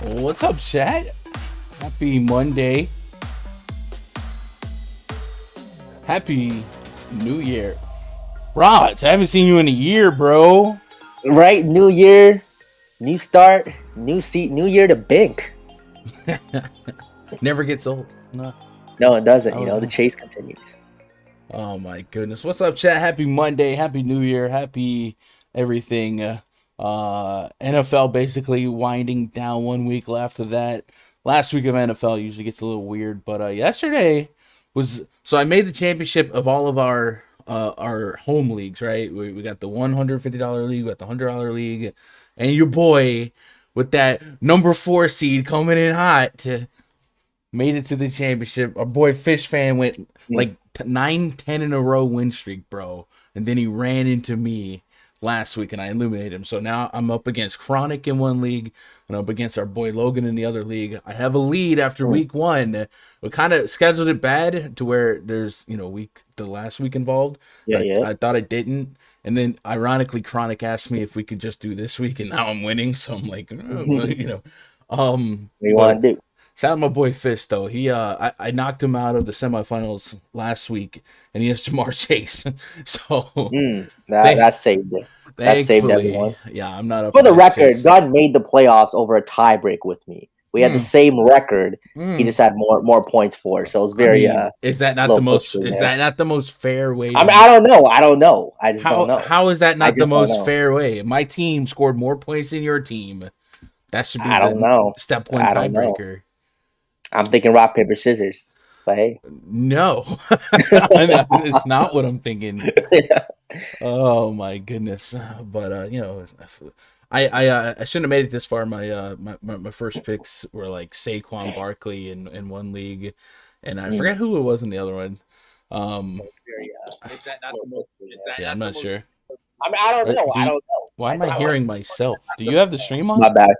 What's up, chat? Happy Monday. Happy New Year. Raj, I haven't seen you in a year, bro. Right, new year, new start, new seat, new year to bank. Never gets old. No. No, it doesn't. The chase continues. Oh my goodness. What's up, chat? Happy Monday. Happy New Year. Happy everything. NFL basically winding down 1 week left of that. Last week of NFL usually gets a little weird, but yesterday was so I made the championship of all of our home leagues, right? We got the $150 league, we got the $100 league, and your boy with that number 4 seed coming in hot made it to the championship. Our boy Fish Fan went like 9-10 in a row win streak, bro, and then he ran into me last week and I eliminated him. So now I'm up against Chronic in one league and up against our boy Logan in the other league. I have a lead after week 1. We kind of scheduled it bad to where there's, the last week involved. I thought I didn't. And then ironically Chronic asked me if we could just do this week and now I'm winning. So I'm like, What do you want to do? Shout out my boy Fish though. He I knocked him out of the semifinals last week, and he has Jamar Chase. So that saved it. That saved everyone. Yeah, I'm not up. For the record, God made the playoffs over a tie break with me. We had the same record. He just had more points for it. So it's very. Is that not the most? Is that not the most fair way? I don't know. I don't know. I just don't know. How is that not the most fair way? My team scored more points than your team. That should be step 1 tiebreaker. I'm thinking rock, paper, scissors. But hey. No. It's not what I'm thinking. Yeah. Oh my goodness. But I shouldn't have made it this far. My first picks were like Saquon Barkley in one league, and I forgot who it was in the other one. Is that not the most? I'm not sure. I don't know. Why am I hearing myself? Do you have the stream on? My bad.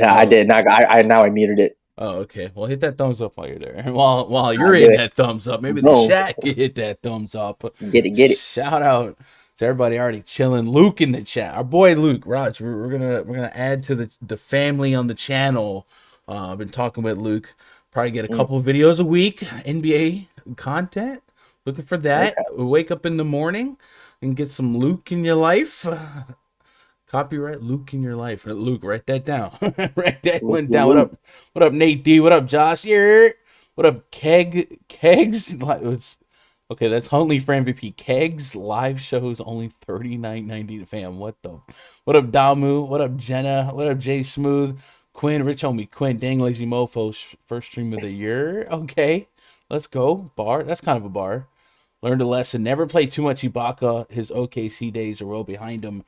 I did. Now I muted it. Oh, okay. Well, hit that thumbs up while you're there. And while you're hitting that thumbs up, maybe the chat can hit that thumbs up. Get it. Shout out to everybody already chilling. Luke in the chat. Our boy Luke, Raj. We're gonna add to the family on the channel. I've been talking with Luke. Probably get a couple of videos a week. NBA content. Looking for that. Okay. We wake up in the morning and get some Luke in your life. Copyright Luke in your life. Luke, write that down. Write that one down. What up, Nate D? What up, Josh? Yeah. What up, Kegs? Okay, that's only for MVP. Kegs live shows only $39.90 to fam. What up, Damu? What up, Jenna? What up, Jay Smooth? Quinn, Rich Homie, Quinn, Dang Lazy Mofo, first stream of the year. Okay, let's go. Bar. That's kind of a bar. Learned a lesson. Never play too much Ibaka. His OKC days are well behind him.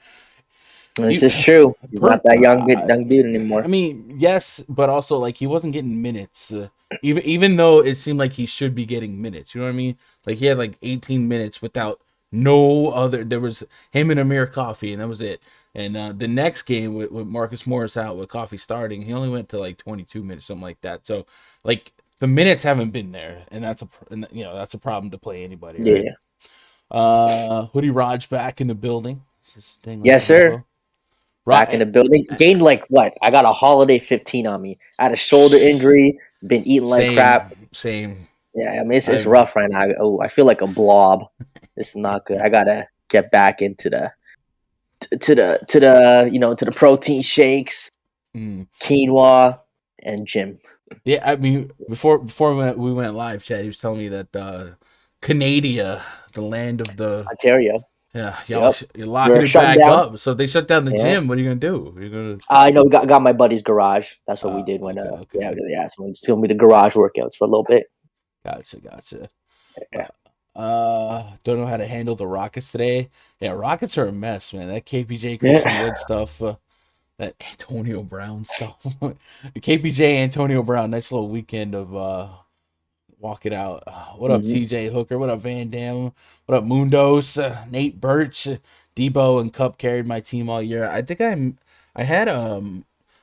This is true. He's not that young dude anymore. I mean, yes, but also like he wasn't getting minutes. Even though it seemed like he should be getting minutes. You know what I mean? Like he had like 18 minutes without no other. There was him and Amir Coffey, and that was it. And the next game with Marcus Morris out with Coffey starting, he only went to like 22 minutes, something like that. So like the minutes haven't been there, and that's a problem to play anybody. Right? Yeah. Hoodie Raj back in the building. Yes, sir. Back in the building. Gained like what? I got a holiday 15 on me. I had a shoulder injury. Been eating like crap. Same. Yeah, I mean it's rough right now. Oh, I feel like a blob. It's not good. I gotta get back into the protein shakes, quinoa, and gym. Yeah, I mean before we went live, Chad, he was telling me that Canada, the land of the Ontario. Yeah, you're locking it back up. So if they shut down the gym, what are you gonna do? You're gonna. I know. Got my buddy's garage. That's what we did when. So it's gonna be the garage workouts for a little bit. Gotcha. Yeah. Don't know how to handle the Rockets today. Yeah, Rockets are a mess, man. That KPJ Christian Wood stuff, that Antonio Brown stuff. KPJ Antonio Brown. Nice little weekend of walk it out. What up, TJ Hooker? What up, Van Dam? What up, Mundos? Nate Birch, Debo, and Cup carried my team all year. I think I had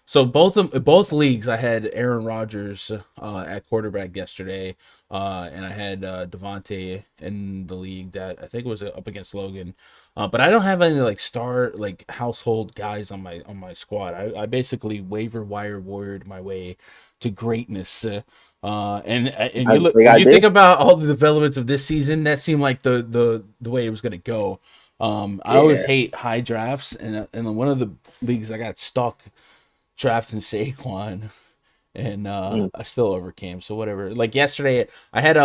So both leagues, I had Aaron Rodgers at quarterback yesterday, and I had Devontae in the league that I think was up against Logan. But I don't have any like star like household guys on my squad. I basically waiver wire warrior my way to greatness. And you look, if you think about all the developments of this season, that seemed like the way it was gonna go. I always hate high drafts, and in one of the leagues I got stuck drafting Saquon, and I still overcame. So whatever. Like yesterday, I had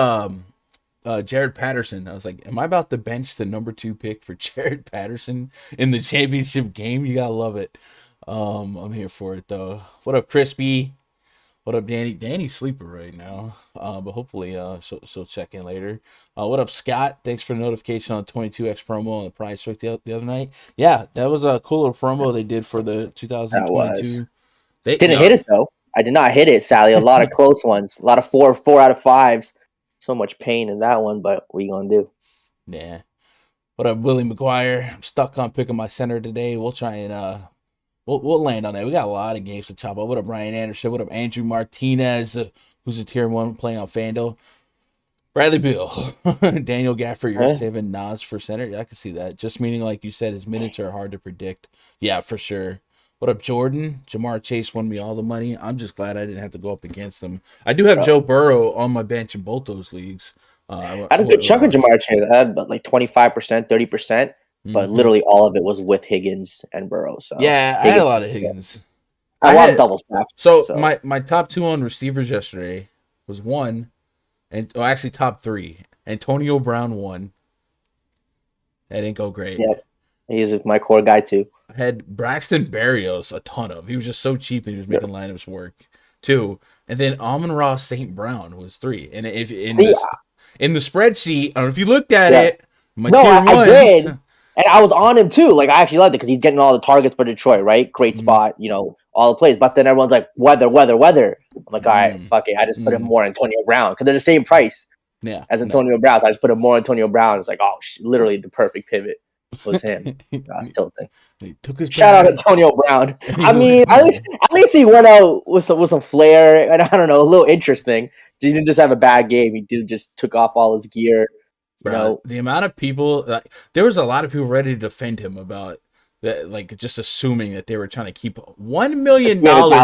Jared Patterson. I was like, am I about to bench the number 2 pick for Jared Patterson in the championship game? You gotta love it. I'm here for it though. What up, Crispy? What up, Danny? Danny's sleeping right now, but hopefully she'll check in later. What up, Scott? Thanks for the notification on 22x promo on the prize pick the other night. Yeah, that was a cooler promo they did for the 2022. They didn't hit it though. I did not hit it, Sally. A lot of close ones. A lot of 4 out of 5s. So much pain in that one, but what are you gonna do? Yeah. What up, Willie McGuire? I'm stuck on picking my center today. We'll try and we'll land on that. We got a lot of games to chop up. What up, Ryan Anderson? What up, Andrew Martinez, who's a tier 1 playing on Fanduel? Bradley Beal, Daniel Gafford, you're saving Nas for center. Yeah, I can see that. Just meaning, like you said, his minutes are hard to predict. Yeah, for sure. What up, Jordan? Jamar Chase won me all the money. I'm just glad I didn't have to go up against him. I do have Joe Burrow on my bench in both those leagues. I had a good chunk of Jamar Chase. I had like 25%, 30%, but literally all of it was with Higgins and Burrow. So yeah, I had a lot of Higgins. I had double stack. So my top 2 on receivers yesterday was 1, and actually top 3. Antonio Brown 1. That didn't go great. Yep, he's my core guy too. I had Braxton Berrios a ton of. He was just so cheap and he was making lineups work. 2, and then Amon-Ra St. Brown was 3. And if in the spreadsheet, I don't know if you looked at it. I did, and I was on him too. Like I actually liked it because he's getting all the targets for Detroit, right? Great spot, all the plays. But then everyone's like weather. I'm like, all right, fuck it. I just put him more Antonio Brown because they're the same price as Antonio Brown. So I just put him more Antonio Brown. It's like, literally the perfect pivot was him. I was tilting. He took his shout out Antonio Brown. I mean, at least he went out with some flair and I don't know, a little interesting. He didn't just have a bad game. He just took off all his gear. Bro, the amount of people, there was a lot of people ready to defend him about that, like just assuming that they were trying to keep $1 million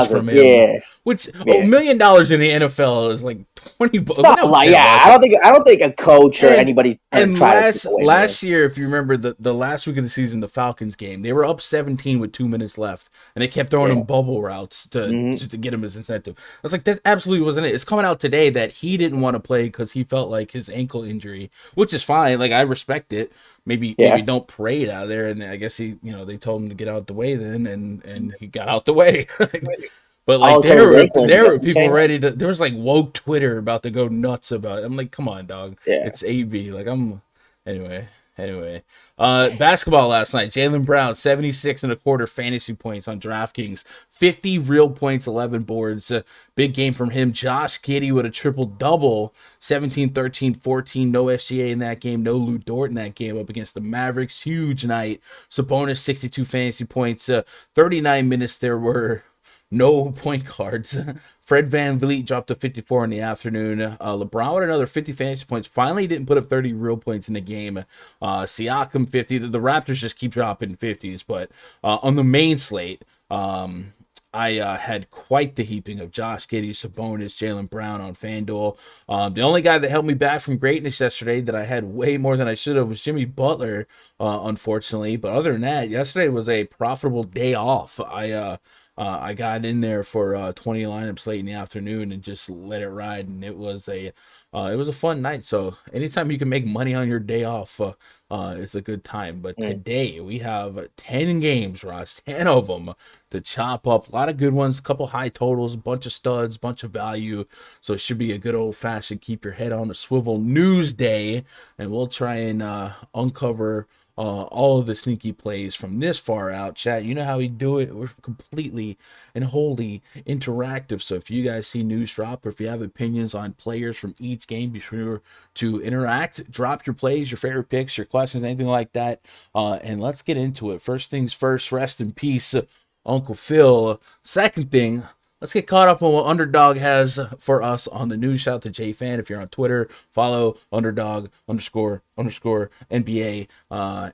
from him. Yeah. Which $1 million in the NFL is like $20. I don't think a coach or anybody. And last year, if you remember the last week of the season, the Falcons game, they were up 17 with 2 minutes left, and they kept throwing him bubble routes just to get him his incentive. I was like, that absolutely wasn't it. It's coming out today that he didn't want to play because he felt like his ankle injury, which is fine. Like I respect it. Maybe don't parade out there, and I guess they told him to get out the way then, and he got out the way. But like there were people ready to. There was like woke Twitter about to go nuts about it. I'm like, come on, dog. Yeah. It's AB. Like anyway. Basketball last night. Jaylen Brown 76.25 fantasy points on DraftKings. 50 real points, 11 boards. Big game from him. Josh Giddey with a triple double. 17, 13, 14. No SGA in that game. No Lou Dort in that game up against the Mavericks. Huge night. Sabonis 62 fantasy points. 39 minutes there were. No point guards. Fred VanVleet dropped to 54 in the afternoon. LeBron with another 50 fantasy points. Finally didn't put up 30 real points in the game. Siakam 50. The Raptors just keep dropping 50s. But on the main slate, I had quite the heaping of Josh Giddey, Sabonis, Jaylen Brown on FanDuel. The only guy that held me back from greatness yesterday that I had way more than I should have was Jimmy Butler, unfortunately. But other than that, yesterday was a profitable day off. I got in there for 20 lineups late in the afternoon and just let it ride, and it was a fun night. So anytime you can make money on your day off, it's a good time. But today we have 10 games, Ross, 10 of them to chop up. A lot of good ones, a couple high totals, a bunch of studs, bunch of value. So it should be a good old fashioned keep your head on a swivel news day, and we'll try and uncover all of the sneaky plays from this far out. Chat, you know how we do it. We're completely and wholly interactive. So if you guys see news drop, or if you have opinions on players from each game, be sure to interact. Drop your plays, your favorite picks, your questions, anything like that. And let's get into it. First things first, rest in peace Uncle Phil. Second thing, let's get caught up on what Underdog has for us on the news. Shout out to JFan. If you're on Twitter, follow Underdog __ NBA.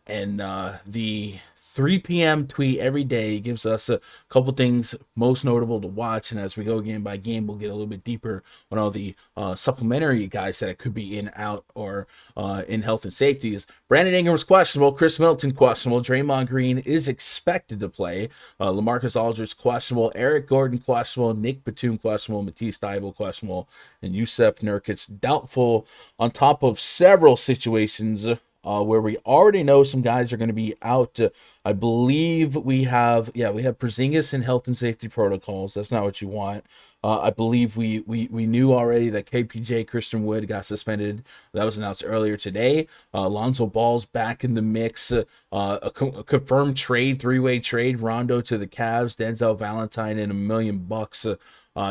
And the 3 p.m. tweet every day gives us a couple things most notable to watch. And as we go game by game, we'll get a little bit deeper on all the supplementary guys that it could be in, out, or in health and safeties. Brandon Ingram's questionable. Chris Middleton questionable. Draymond Green is expected to play. LaMarcus Aldridge questionable. Eric Gordon questionable. Nick Batum questionable. Matisse Thybulle questionable. And Yusef Nurkic doubtful, on top of several situations where we already know some guys are going to be out. I believe we have Porzingis in health and safety protocols. That's not what you want. I believe we knew already that KPJ, Christian Wood, got suspended. That was announced earlier today. Lonzo Ball's back in the mix. A confirmed trade, 3-way trade. Rondo to the Cavs, Denzel Valentine, and $1 million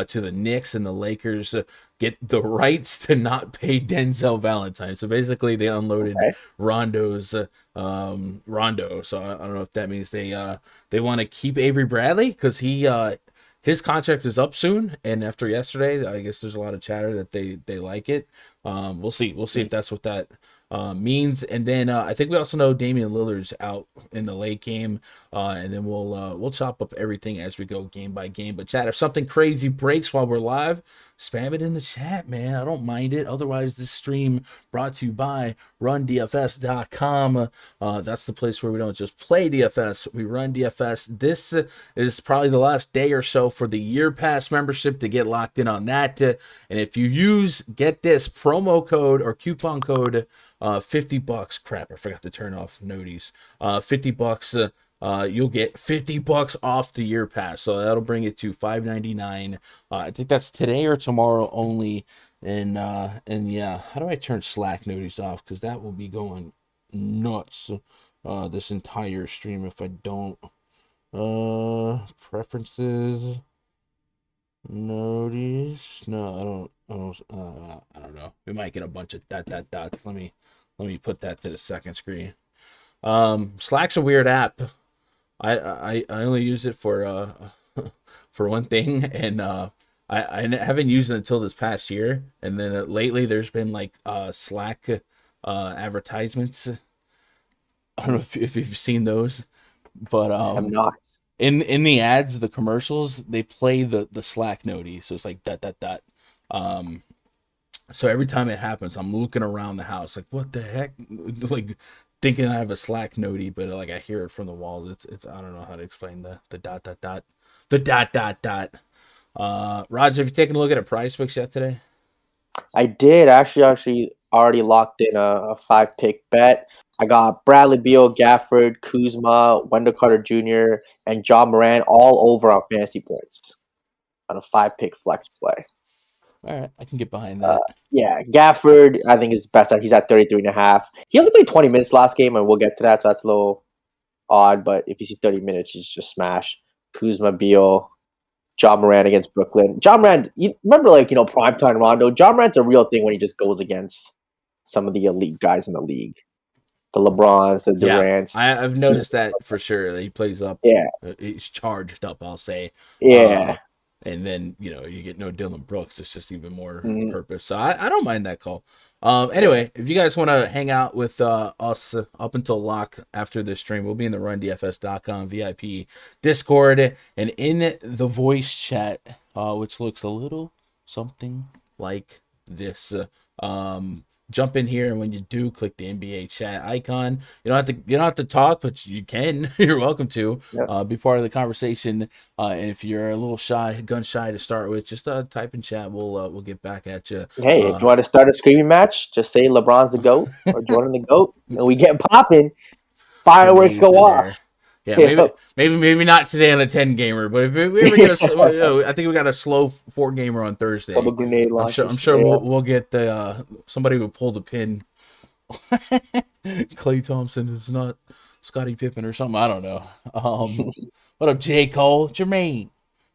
to the Knicks, and the Lakers get the rights to not pay Denzel Valentine. So basically, they unloaded Rondo's Rondo. So I don't know if that means they want to keep Avery Bradley, because his contract is up soon, and after yesterday, I guess there's a lot of chatter that they like it. We'll see if that's what that means. And then I think we also know Damian Lillard's out in the late game, and then we'll chop up everything as we go game by game. But chat, if something crazy breaks while we're live, spam it in the chat, man. I don't mind it. Otherwise, this stream brought to you by RunDFS.com. That's the place where we don't just play DFS, we run DFS. This is probably the last day or so for the Year Pass membership to get locked in on that. And if you get this promo code or coupon code, $50. Crap, I forgot to turn off noties. $50. You'll get $50 off the Year Pass, so that'll bring it to $5.99. I think that's today or tomorrow only. And yeah, how do I turn Slack noties off? Because that will be going nuts this entire stream if I don't. Preferences, noties. No, I don't know. We might get a bunch of dots. Let me put that to the second screen. Slack's a weird app. I only use it for for one thing, and I haven't used it until this past year. And then lately, there's been like Slack advertisements. I don't know if you've seen those, but I'm not. In the ads, the commercials, they play the Slack noti, so it's like ... So every time it happens, I'm looking around the house like, what the heck? Like thinking I have a Slack noti, but like I hear it from the walls. It's I don't know how to explain the ... Raj, have you taken a look at PrizePicks yet today? I did actually already locked in a 5-pick bet. I got Bradley Beal, Gafford, Kuzma, Wendell Carter Jr., and John Moran all over on fantasy points on a 5-pick flex play. All right, I can get behind that. Yeah, Gafford, I think is best. He's at 33.5. He only played 20 minutes last game, and we'll get to that, so that's a little odd. But if you see 30 minutes, he's just smash. Kuzma, Beal, John Moran against Brooklyn. John Moran, you remember, primetime Rondo? John Moran's a real thing when he just goes against some of the elite guys in the league. The LeBrons, the Durants. Yeah, I've noticed that for sure. He plays up. Yeah. He's charged up, I'll say. Yeah. And then, you get no Dylan Brooks. It's just even more purpose. So I don't mind that call. Anyway, if you guys want to hang out with us up until lock after this stream, we'll be in the RunDFS.com VIP Discord and in the voice chat, which looks a little something like this. Jump in here, and when you do, click the NBA chat icon. You don't have to talk, but you can. You're welcome to be part of the conversation. And if you're a little gun shy to start with, just type in chat. We'll get back at you. Hey, if you want to start a screaming match, just say LeBron's the GOAT or Jordan the GOAT, and we get popping. Fireworks go off. Yeah, maybe not today on a 10 gamer, but if we ever get I think we got a slow 4 gamer on Thursday. Couple grenade launches. I'm sure we'll get the somebody who pulled a pin. Klay Thompson is not Scottie Pippen or something. I don't know. What up, J. Cole? Jermaine.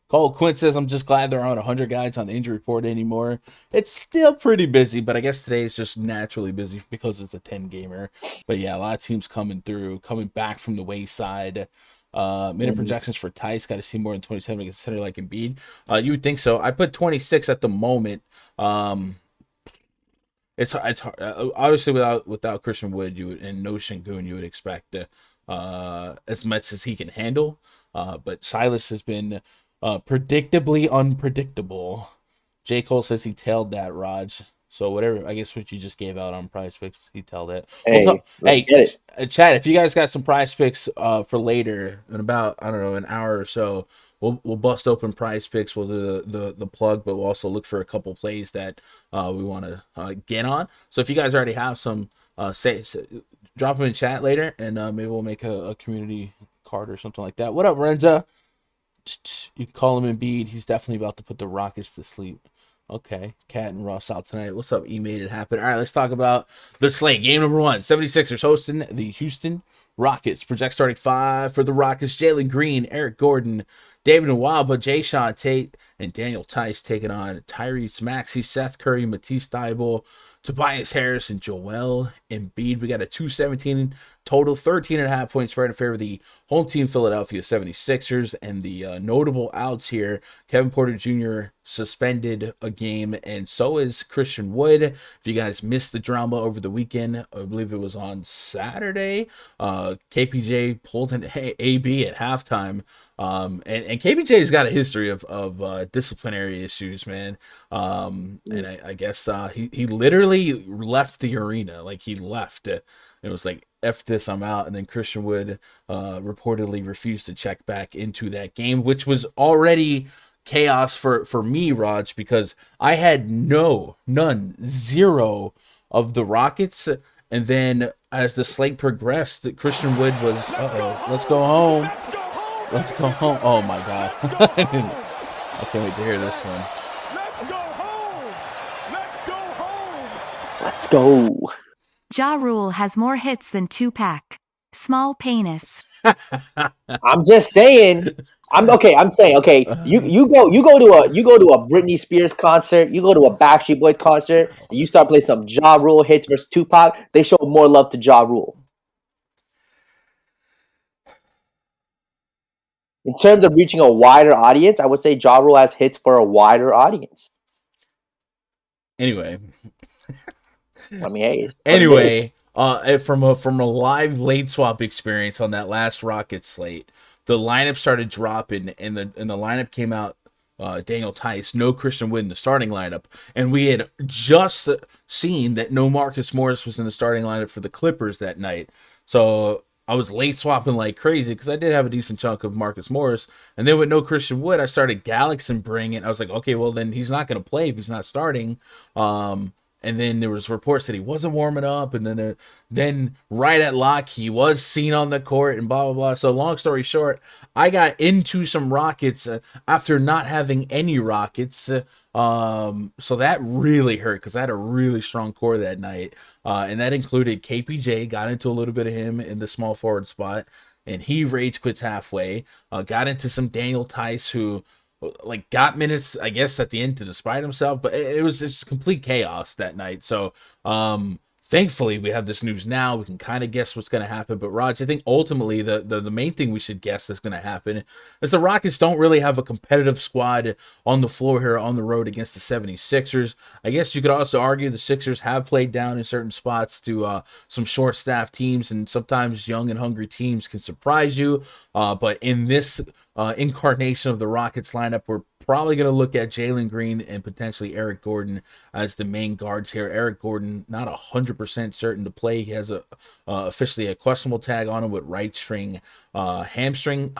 Cole Quinn says, I'm just glad there aren't 100 guys on the injury report anymore. It's still pretty busy, but I guess today is just naturally busy because it's a 10 gamer. But yeah, a lot of teams coming back from the wayside. Minute projections for Tice, got to see more than 27 against a center like Embiid. You would think so. I put 26 at the moment. It's hard. Obviously without Christian Wood, and no Şengün, you would expect as much as he can handle. But Silas has been predictably unpredictable. J. Cole says he tailed that, Raj. So whatever, I guess what you just gave out on PrizePicks, he tailed it. Chad, if you guys got some PrizePicks for later in about, I don't know, an hour or so, we'll bust open PrizePicks. We'll do the plug, but we'll also look for a couple plays that we want to get on. So if you guys already have some, drop them in chat later, and maybe we'll make a community card or something like that. What up, Renza? You can call him Embiid. He's definitely about to put the Rockets to sleep. Okay, Cat and Ross out tonight. What's up? E made it happen. All right, let's talk about the slate. Game number 1, 76ers hosting the Houston Rockets. Project starting 5 for the Rockets. Jalen Green, Eric Gordon, David Nwaba, Jayshawn Tate, and Daniel Tice taking on Tyrese Maxey, Seth Curry, Matisse Thybulle, Tobias Harris, and Joel Embiid. We got a 217 total, 13.5 points spread in favor of the home team Philadelphia 76ers. And the notable outs here, Kevin Porter Jr. suspended a game, and so is Christian Wood. If you guys missed the drama over the weekend, I believe it was on Saturday, KPJ pulled an AB at halftime. And KPJ's got a history of disciplinary issues, man. And I guess he literally left the arena. Like, he left. It was like, F this, I'm out. And then Christian Wood reportedly refused to check back into that game, which was already chaos for me, Raj, because I had zero of the Rockets. And then as the slate progressed, Christian Wood was, let's go home. Let's go home. Oh my God. I can't wait to hear this one. Let's go home. Let's go home. Let's go. Ja Rule has more hits than Tupac. Small penis. I'm just saying. I'm saying, okay, you go to a Britney Spears concert, you go to a Backstreet Boy concert, and you start playing some Ja Rule hits versus Tupac, they show more love to Ja Rule. In terms of reaching a wider audience, I would say Ja Rule has hits for a wider audience. Anyway. I mean, hey. Anyway, from a live late swap experience on that last Rockets slate, the lineup started dropping, and the lineup came out. Daniel Tice, no Christian Wood in the starting lineup, and we had just seen that no Marcus Morris was in the starting lineup for the Clippers that night. So I was late swapping like crazy because I did have a decent chunk of Marcus Morris. And then with no Christian Wood, I started Galaxy bringing. I was like, okay, well, then he's not going to play if he's not starting. And then there was reports that he wasn't warming up. And then right at lock, he was seen on the court and blah, blah, blah. So long story short, I got into some Rockets after not having any Rockets. So that really hurt because I had a really strong core that night. And that included KPJ, got into a little bit of him in the small forward spot. And he rage quits halfway. Got into some Daniel Tice, who like got minutes, I guess, at the end to despite himself, but it was just complete chaos that night. So thankfully we have this news now. We can kind of guess what's going to happen. But Raj, I think ultimately the main thing we should guess that's going to happen is the Rockets don't really have a competitive squad on the floor here on the road against the 76ers. I guess you could also argue the Sixers have played down in certain spots to some short-staffed teams, and sometimes young and hungry teams can surprise you. But in this incarnation of the Rockets lineup, we're probably going to look at Jalen Green and potentially Eric Gordon as the main guards here. Eric Gordon, not 100% certain to play. He has officially a questionable tag on him with right hamstring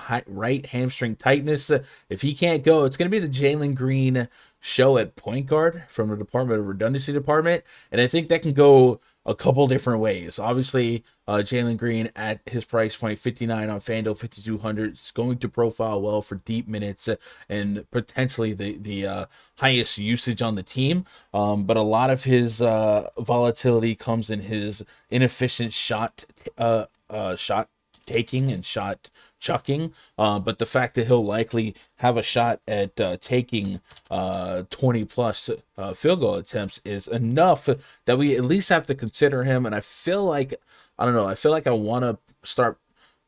tightness. If he can't go, it's going to be the Jalen Green show at point guard from the Department of Redundancy department. And I think that can go a couple different ways. Obviously, Jalen Green at his price point, 59 on Fanduel, 5,200, is going to profile well for deep minutes and potentially the highest usage on the team. But a lot of his volatility comes in his inefficient shot taking and shot chucking. But the fact that he'll likely have a shot at taking 20 plus field goal attempts is enough that we at least have to consider him. And I feel like I want to start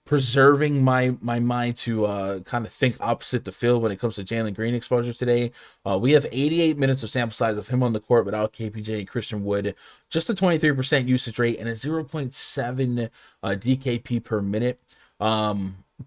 preserving my mind to kind of think opposite the field when it comes to Jalen Green exposure today. We have 88 minutes of sample size of him on the court without KPJ and Christian Wood, just a 23% usage rate and a 0.7 DKP per minute.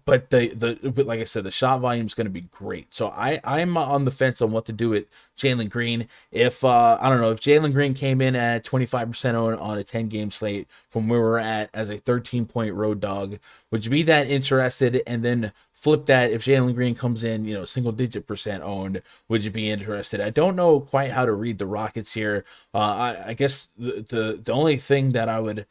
But but like I said, the shot volume is going to be great. So I'm on the fence on what to do with Jalen Green. If I don't know, if Jalen Green came in at 25% on a 10-game slate from where we're at as a 13-point road dog, would you be that interested? And then flip that, if Jalen Green comes in, single-digit percent owned, would you be interested? I don't know quite how to read the Rockets here. I guess the only thing that I would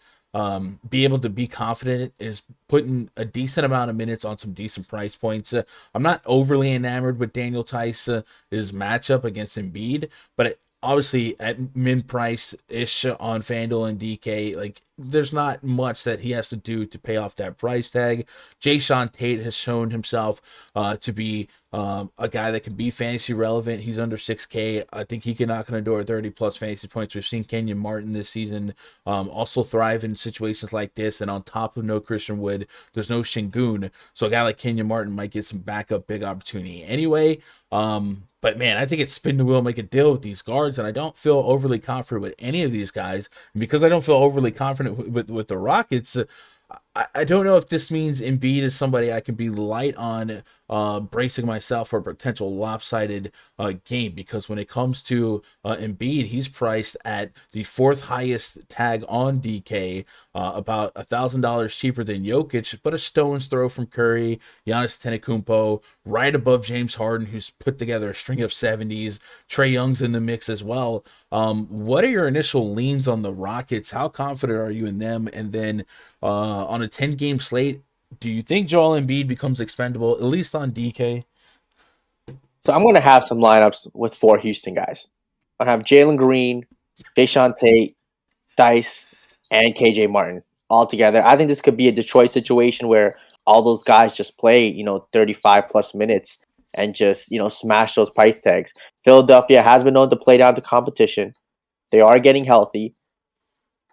be able to be confident is putting a decent amount of minutes on some decent price points. I'm not overly enamored with Daniel Tice's matchup against Embiid, but obviously at min price ish on Fanduel and DK, like there's not much that he has to do to pay off that price tag. Jayshawn Tate has shown himself to be a guy that can be fantasy relevant. He's under 6K. I think he can knock on the door 30 plus fantasy points. We've seen Kenyon Martin this season also thrive in situations like this. And on top of no Christian Wood, there's no Şengün. So a guy like Kenyon Martin might get some backup big opportunity anyway. But man, I think it's spin the wheel, make a deal with these guards, and I don't feel overly confident with any of these guys. And because I don't feel overly confident with the Rockets, I don't know if this means Embiid is somebody I can be light on, bracing myself for a potential lopsided game, because when it comes to Embiid, he's priced at the fourth highest tag on DK, about $1,000 cheaper than Jokic, but a stone's throw from Curry, Giannis Antetokounmpo, right above James Harden, who's put together a string of 70s. Trae Young's in the mix as well. What are your initial leans on the Rockets? How confident are you in them? And then on a 10-game slate, do you think Joel Embiid becomes expendable, at least on DK? So I'm going to have some lineups with 4 Houston guys. I have Jalen Green, Jayshawn Tate, Dice, and KJ Martin all together. I think this could be a Detroit situation where all those guys just play, 35 plus minutes and just, smash those price tags. Philadelphia has been known to play down to competition. They are getting healthy,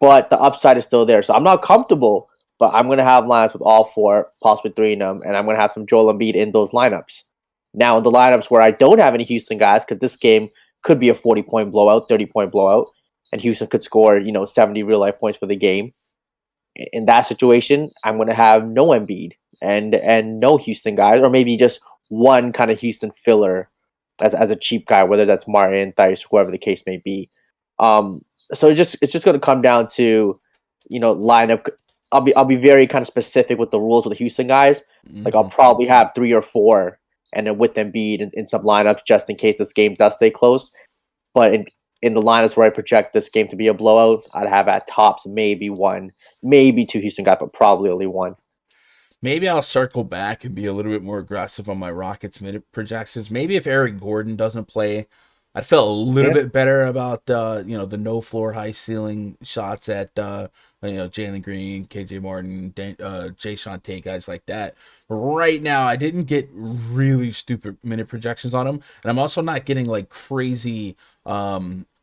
but the upside is still there. So I'm not comfortable, but I'm going to have lineups with all 4, possibly 3 in them, and I'm going to have some Joel Embiid in those lineups. Now, in the lineups where I don't have any Houston guys, because this game could be a 40-point blowout, 30-point blowout, and Houston could score, 70 real-life points for the game. In that situation, I'm going to have no Embiid and no Houston guys, or maybe just one kind of Houston filler as a cheap guy, whether that's Martin, Theis, whoever the case may be. So it's just going to come down to, lineup. I'll be very kind of specific with the rules with the Houston guys. Like I'll probably have 3 or 4, and then with Embiid in some lineups just in case this game does stay close. But in the lineups where I project this game to be a blowout, I'd have at tops maybe 1, maybe 2 Houston guys, but probably only 1. Maybe I'll circle back and be a little bit more aggressive on my Rockets minute projections. Maybe if Eric Gordon doesn't play, I'd feel a little bit better about the no floor, high ceiling shots at Jalen Green, KJ Martin, Jayshawn Tate, guys like that. Right now, I didn't get really stupid minute projections on them, and I'm also not getting like crazy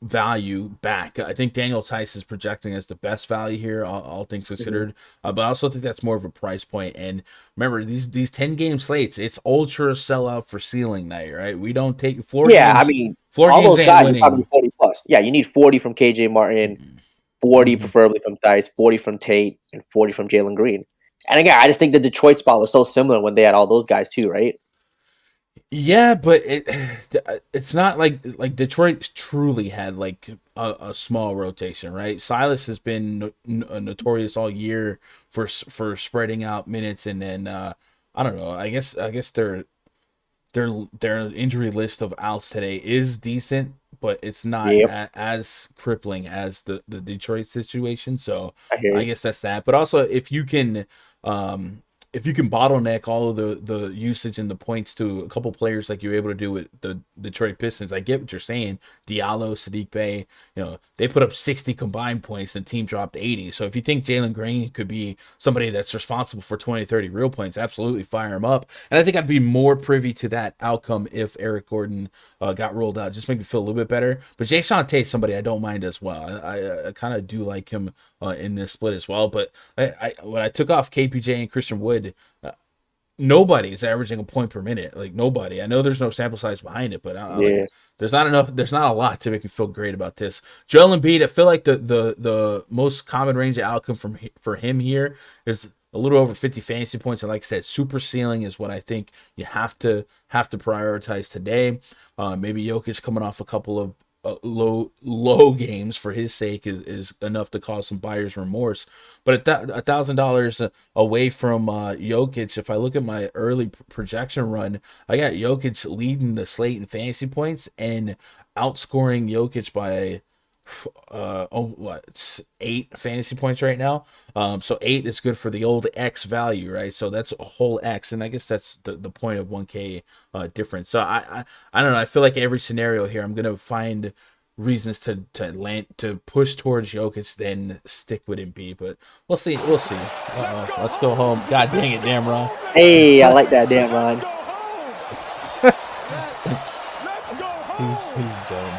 value back. I think Daniel Tice is projecting as the best value here, all things considered. But I also think that's more of a price point. And remember, these 10-game slates, it's ultra sellout for ceiling night, right? We don't take floor games. I mean, floor all games those ain't guys winning. are probably 40 plus. Yeah, you need 40 from KJ Martin, 40 preferably from Theis, 40 from Tate, and 40 from Jalen Green. And again, I just think the Detroit spot was so similar when they had all those guys too, right? Yeah, but it's not like Detroit truly had like a small rotation, right? Silas has been notorious all year for spreading out minutes, and then I don't know. I guess their injury list of outs today is decent, but it's not as crippling as the Detroit situation. So I guess that's that. But also, if you can bottleneck all of the usage and the points to a couple players like you were able to do with the Detroit Pistons, I get what you're saying. Diallo, Sadiq Bey, they put up 60 combined points, the team dropped 80. So if you think Jalen Green could be somebody that's responsible for 20, 30 real points, absolutely fire him up. And I think I'd be more privy to that outcome if Eric Gordon got rolled out. Just make me feel a little bit better. But Jayshawn Tate's somebody I don't mind as well. I kind of do like him in this split as well. But when I took off KPJ and Christian Wood, said, nobody's averaging a point per minute. Like nobody. I know there's no sample size behind it, but there's not enough. There's not a lot to make me feel great about this. Joel Embiid. I feel like the most common range of outcome for him here is a little over 50 fantasy points. And like I said, super ceiling is what I think you have to prioritize today. Maybe Jokic coming off a couple of low games for his sake is enough to cause some buyer's remorse. But $1,000 away from Jokic, if I look at my early projection run, I got Jokic leading the slate in fantasy points and outscoring Jokic by 8 fantasy points right now. So 8 is good for the old X value, right? So that's a whole X, and I guess that's the point of 1K difference. So I don't know. I feel like every scenario here, I'm gonna find reasons to push towards Jokic, then stick with Embiid. But we'll see. Let's go home. God dang it, damn Ron. Hey, I like that, damn Ron. He's dumb.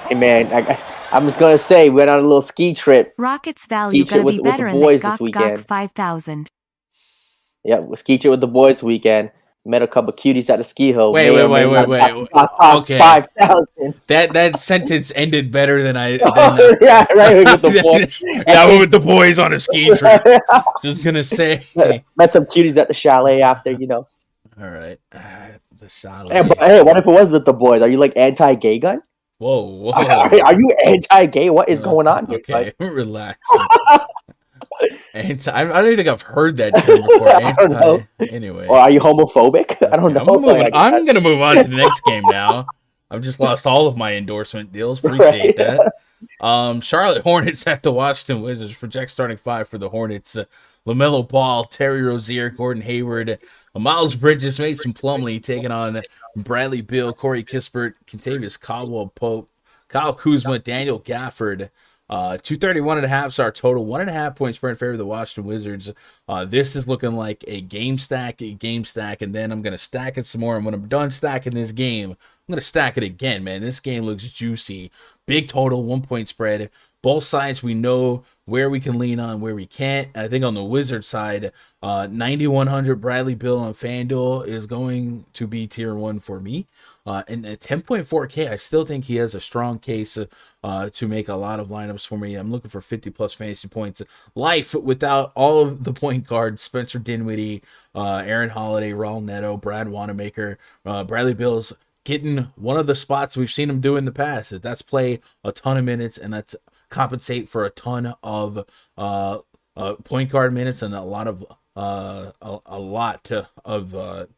Hey man, I'm just gonna say we went on a little ski trip. Rockets value gonna be better in boys the this weekend. 5,000. Yeah, we ski trip with the boys this weekend. Met a couple cuties at the ski hill. Wait. Okay. 5,000. That sentence ended better than I. Yeah, right with the boys. Yeah, with the boys on a ski trip. Just gonna say. Met some cuties at the chalet after, All right. The chalet. Hey, what if it was with the boys? Are you like anti-gay gun? Whoa. Are you anti-gay? What is going on here? Okay, relax. I don't even think I've heard that term before. I don't know. Anyway. Or are you homophobic? Okay, I don't know. I'm going to move on to the next game now. I've just lost all of my endorsement deals. Appreciate that. Charlotte Hornets at the Washington Wizards. Project starting 5 for the Hornets. LaMelo Ball, Terry Rozier, Gordon Hayward, Miles Bridges, Mason Plumlee taking on Bradley Beal, Corey Kispert, Kentavious Caldwell-Pope, Kyle Kuzma, Daniel Gafford. 231.5 is our total. 1.5 point spread in favor of the Washington Wizards. This is looking like a game stack, and then I'm going to stack it some more. And when I'm done stacking this game, I'm going to stack it again, man. This game looks juicy. Big total, 1 point spread. Both sides, we know where we can lean on, where we can't. I think on the Wizard side, 9,100 Bradley Beal on Fanduel is going to be tier 1 for me. And at 10.4K, I still think he has a strong case to make a lot of lineups for me. I'm looking for 50-plus fantasy points. Life without all of the point guards, Spencer Dinwiddie, Aaron Holiday, Raul Neto, Brad Wanamaker. Bradley Beal's getting one of the spots we've seen him do in the past. That's play a ton of minutes, and that's compensate for a ton of point guard minutes and a lot of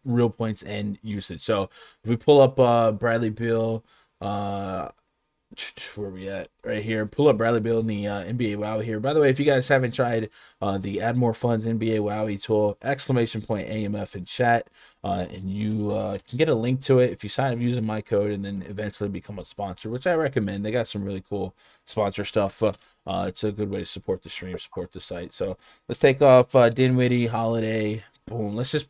real points and usage. So if we pull up Bradley Beal, where are we at? Right here. Pull up Bradley Beal in the NBA Wowie here. By the way, if you guys haven't tried the Add More Funds NBA Wowie tool, ! AMF in chat, and you can get a link to it if you sign up using my code and then eventually become a sponsor, which I recommend. They got some really cool sponsor stuff. It's a good way to support the stream, support the site. So let's take off Dinwiddie, Holiday. Boom. Let's just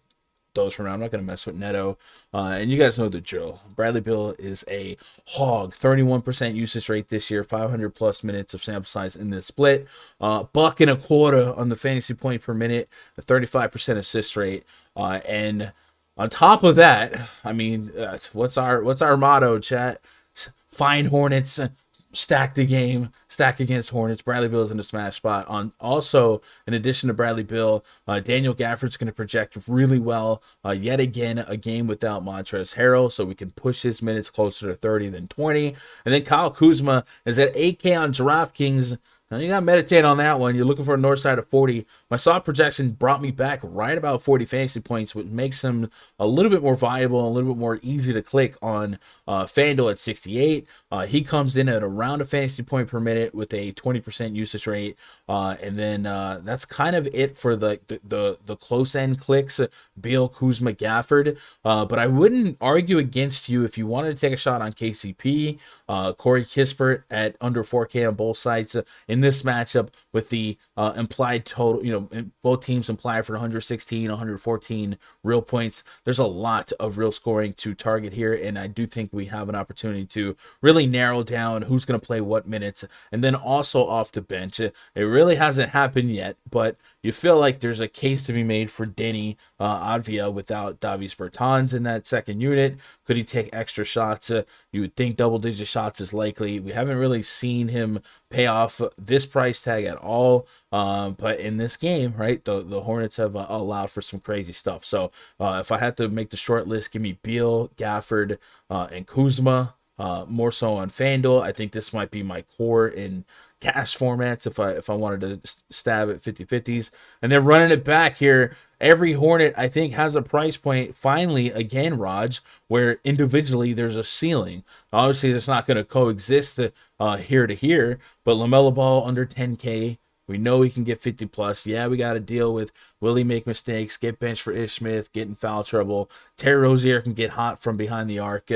those for now. I'm not going to mess with Neto. And you guys know the drill. Bradley Beal is a hog. 31% usage rate this year. 500-plus minutes of sample size in this split. $1.25 on the fantasy point per minute. A 35% assist rate. And on top of that, I mean, what's our motto, chat? Find Hornets. Stack the game, stack against Hornets. Bradley Beal is in the smash spot. Also, in addition to Bradley Beal, Daniel Gafford's going to project really well. Yet again, a game without Montrezl Harrell, so we can push his minutes closer to 30 than 20. And then Kyle Kuzma is at 8K on DraftKings. Now you got to meditate on that one. You're looking for a north side of 40. My soft projection brought me back right about 40 fantasy points, which makes him a little bit more viable, a little bit more easy to click on Fanduel at 68. He comes in at around a fantasy point per minute with a 20% usage rate. And then that's kind of it for the close end clicks, Beal, Kuzma, Gafford. But I wouldn't argue against you if you wanted to take a shot on KCP, Corey Kispert at under 4K on both sides. In this matchup with the implied total, both teams imply for 116, 114 real points. There's a lot of real scoring to target here, and I do think we have an opportunity to really narrow down who's going to play what minutes, and then also off the bench. It really hasn't happened yet, but you feel like there's a case to be made for Denny Advia without Davis Bertans in that second unit. Could he take extra shots? You would think double-digit shots is likely. We haven't really seen him pay off this price tag at all. But in this game, right, the Hornets have allowed for some crazy stuff. So if I had to make the short list, give me Beal, Gafford, and Kuzma. More so on Fanduel. I think this might be my core in cash formats if I wanted to stab at 50-50s. And then running it back here, every Hornet I think has a price point finally again, Raj, where individually there's a ceiling. Obviously it's not going to coexist here to here, but LaMelo Ball under 10K. We know he can get 50 plus. Yeah, we got to deal with will he make mistakes, get benched for Ish Smith, get in foul trouble. Terry Rozier can get hot from behind the arc.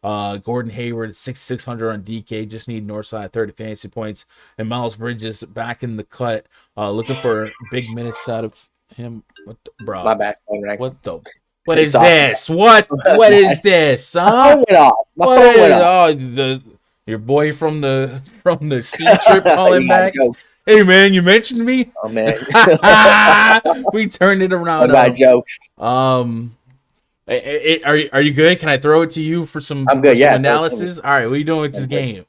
Gordon Hayward, 6,600 on DK, just need Northside 30 fantasy points. And Miles Bridges back in the cut, looking for big minutes out of him. What the, bro? My bad. What is this? What is this? Huh? Your boy from the ski trip calling back. Jokes. Hey man, you mentioned me. Oh man, we turned it around. bad jokes. Are you good? Can I throw it to you for some? I'm good. Some analysis. All right, what are you doing with this game?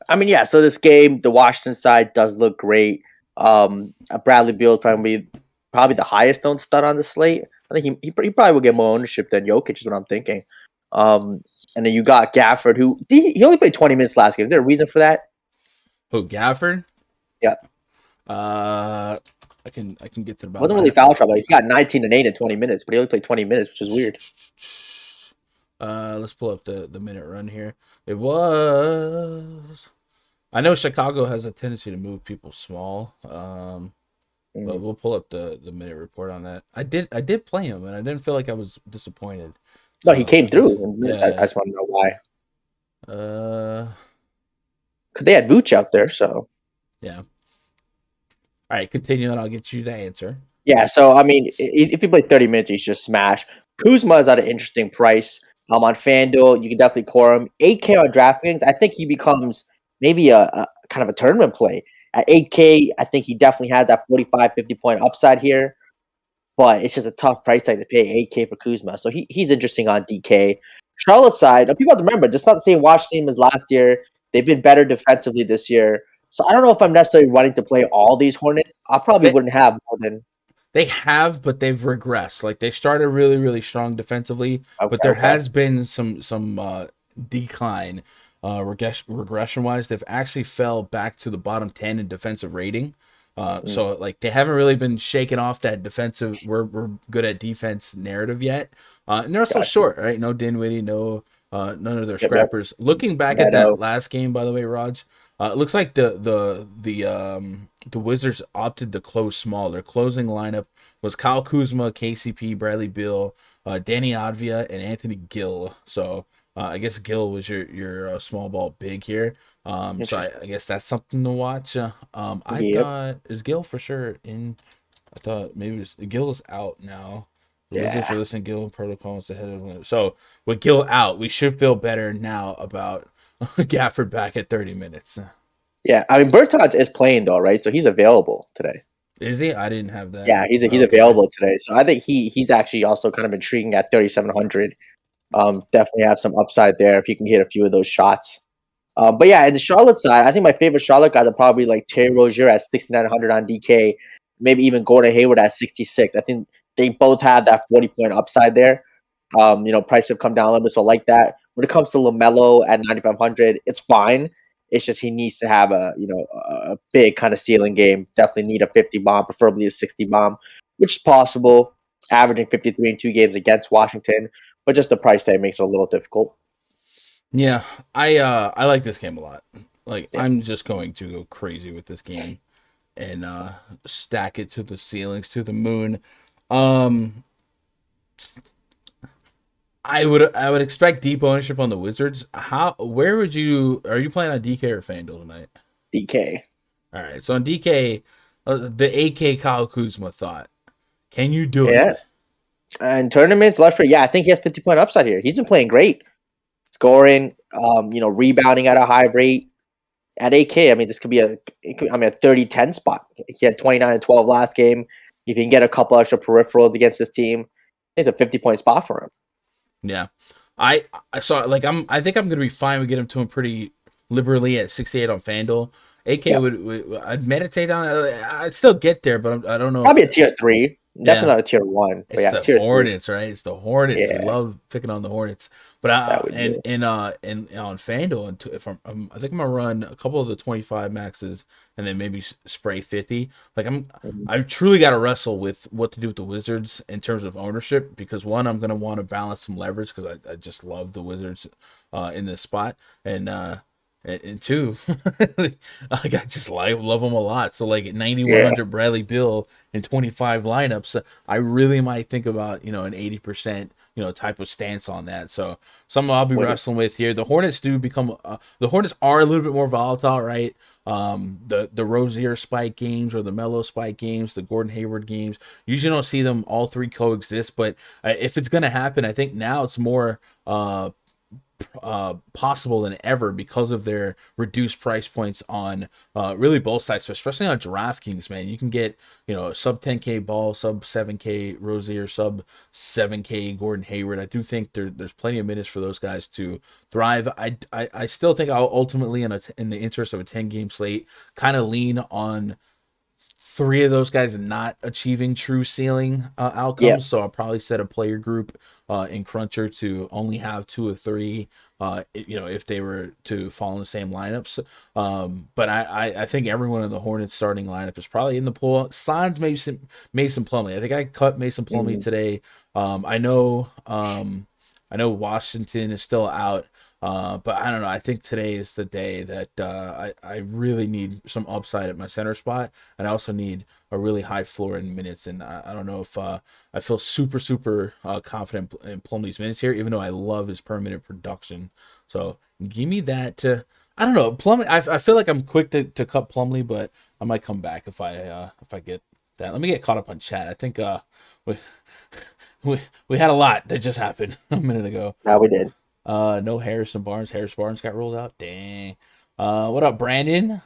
I mean, yeah. So this game, the Washington side does look great. Bradley Beal is probably the highest owned stud on the slate. I think he probably will get more ownership than Jokic, is what I'm thinking. And then you got Gafford, who he only played 20 minutes last game. Is there a reason for that? Who, Gafford? Yeah. I can get to the bottom. Wasn't really foul trouble. He got 19 and 8 in 20 minutes, but he only played 20 minutes, which is weird. Let's pull up the minute run here. It was. I know Chicago has a tendency to move people small. But we'll pull up the minute report on that. I did play him, and I didn't feel like I was disappointed. No, he came through. Yeah. I just want to know why. Because they had Vooch out there, so. Yeah. All right, continue, and I'll get you the answer. Yeah, so, I mean, if you play 30 minutes, you should smash. Kuzma is at an interesting price. On FanDuel, you can definitely core him. 8K on DraftKings, I think he becomes maybe a kind of a tournament play. At 8K, I think he definitely has that 45, 50-point upside here. But it's just a tough price tag to pay 8K for Kuzma. So he's interesting on DK. Charlotte side, people have to remember, just not the same Washington team as last year. They've been better defensively this year. So I don't know if I'm necessarily running to play all these Hornets. I probably wouldn't have more than. They have, but they've regressed. Like, they started really, really strong defensively, but there has been some decline regression-wise. They've actually fell back to the bottom 10 in defensive rating. So like they haven't really been shaking off that defensive we're good at defense narrative yet. And they're also short, right? No Dinwiddie, none of their scrappers. Looking back at that last game, by the way, Raj, it looks like the Wizards opted to close small. Their closing lineup was Kyle Kuzma, KCP, Bradley Beal, Danny Advia, and Anthony Gill. So I guess Gill was your small ball big here. So I guess that's something to watch. I thought is Gill for sure in. I thought maybe Gill is out now. The Wizards are listening Gill protocols ahead of him. So with Gill out, we should feel better now about Gafford back at 30 minutes. Yeah, I mean Bertans is playing though, right? So he's available today. Is he? I didn't have that. Yeah, he's available today. So I think he's actually also kind of intriguing at 3,700. Definitely have some upside there if he can hit a few of those shots. But yeah, in the Charlotte side, I think my favorite Charlotte guys are probably like Terry Rozier at 6,900 on DK, maybe even Gordon Hayward at 66. I think they both have that 40-point upside there. Price have come down a little bit, so I like that. When it comes to LaMelo at 9,500, it's fine. It's just he needs to have a big kind of ceiling game. Definitely need a 50 bomb, preferably a 60 bomb, which is possible. Averaging 53 in 2 games against Washington, but just the price tag makes it a little difficult. Yeah, I like this game a lot. Like, I'm just going to go crazy with this game and stack it to the ceilings, to the moon. I would expect deep ownership on the Wizards. Are you playing on DK or FanDuel tonight? DK. All right. So on DK, the AK Kyle Kuzma thought, can you do Yeah. it? And tournaments, I think he has 50-point upside here. He's been playing great, scoring, rebounding at a high rate. At 8K, I mean, this could be a 30-10 spot. He had 29 and 12 last game. You can get a couple extra peripherals against this team. It's a 50-point spot for him. Yeah. I saw I think I'm gonna be fine with getting to him pretty liberally at 68 on FanDuel. AK would I'd meditate on it. I'd still get there, but I don't know. Probably a tier 3. Definitely not a tier 1. But It's the tier Hornets, 3. Right? It's the Hornets. Yeah. We love picking on the Hornets. But and on FanDuel, and if I think I'm gonna run a couple of the 25 maxes and then maybe spray 50. Like I've truly got to wrestle with what to do with the Wizards in terms of ownership, because one, I'm gonna want to balance some leverage because I just love the Wizards in this spot, and two, like I just love them a lot. So like at 9,100 Bradley Beal in 25 lineups, I really might think about an 80% type of stance on that. So something I'll be wrestling with here. The Hornets the Hornets are a little bit more volatile, right? The Rozier spike games or the Melo spike games, the Gordon Hayward games, usually don't see them all three coexist. But if it's gonna happen, I think now it's more possible than ever because of their reduced price points on really both sides, especially on DraftKings. Man, you can get sub 10K Ball, sub 7K Rozier, sub 7K Gordon Hayward. I do think there's plenty of minutes for those guys to thrive. I still think I'll ultimately, in the interest of a 10-game slate, kind of lean on three of those guys not achieving true ceiling outcomes. Yeah. So I'll probably set a player group in Cruncher to only have 2 or 3, if they were to fall in the same lineups. But I think everyone in the Hornets starting lineup is probably in the pool. Sans Mason Plumlee. I think I cut Mason Plumlee today. I know Washington is still out. But I don't know. I think today is the day that I really need some upside at my center spot, and I also need a really high floor in minutes. And I don't know if I feel super confident in Plumlee's minutes here, even though I love his per minute production. So give me that. I don't know. Plumlee. I feel like I'm quick to cut Plumlee, but I might come back if I get that. Let me get caught up on chat. I think we had a lot that just happened a minute ago. Yeah, we did. No Harrison Barnes. Harris Barnes got rolled out. Dang. What up, Brandon?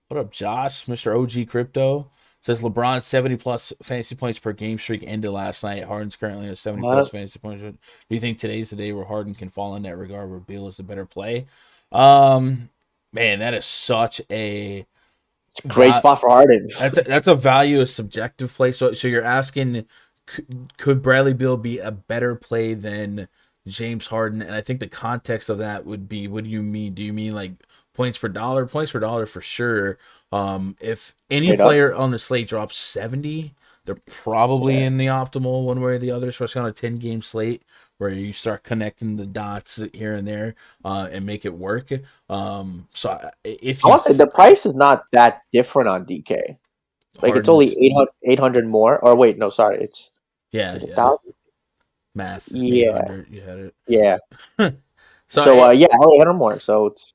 What up, Josh? Mr. OG Crypto says LeBron's 70+ fantasy points per game streak ended last night. Harden's currently at 70+ fantasy points. Do you think today's the day where Harden can fall in that regard, where Beal is the better play? Man, that is such a great spot for Harden. That's a value of subjective play. So you're asking, could Bradley Beal be a better play than James Harden? And I think the context of that would be, what do you mean? Do you mean like points per dollar? Points per dollar for sure. If any player on the slate drops 70, they're probably in the optimal one way or the other, especially on a 10-game slate where you start connecting the dots here and there and make it work. So if you, I want to say the price is not that different on DK. Like Harden, it's only 800 more. Or wait, no, sorry, it's math. Yeah, you had it. Yeah. So 800 more. So it's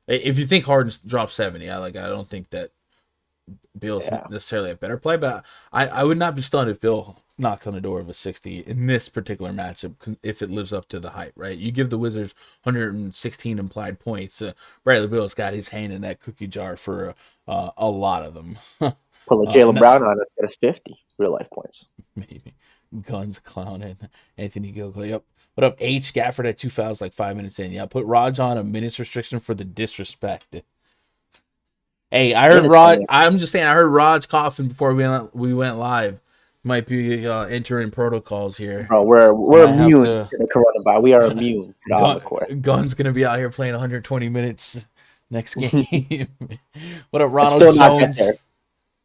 if you think Harden drops 70, I don't think that Bill's necessarily a better play, but I would not be stunned if Bill knocked on the door of a 60 in this particular matchup if it lives up to the hype, right? You give the Wizards 116 implied points. Bradley Bill's got his hand in that cookie jar for a lot of them. Put Jaylen Brown on us, get us 50 real life points. Maybe. Guns Clown and Anthony Gilchrist. Yep. What up, H? Gafford at 2 fouls like 5 minutes in. Yeah, put Raj on a minutes restriction for the disrespect. Hey, I heard Raj. I'm just saying, I heard Raj coughing before we went live. Might be entering protocols here. Bro, we're immune to the coronavirus. We are immune to the Gun's gonna be out here playing 120 minutes next game. What up, Ronald Jones?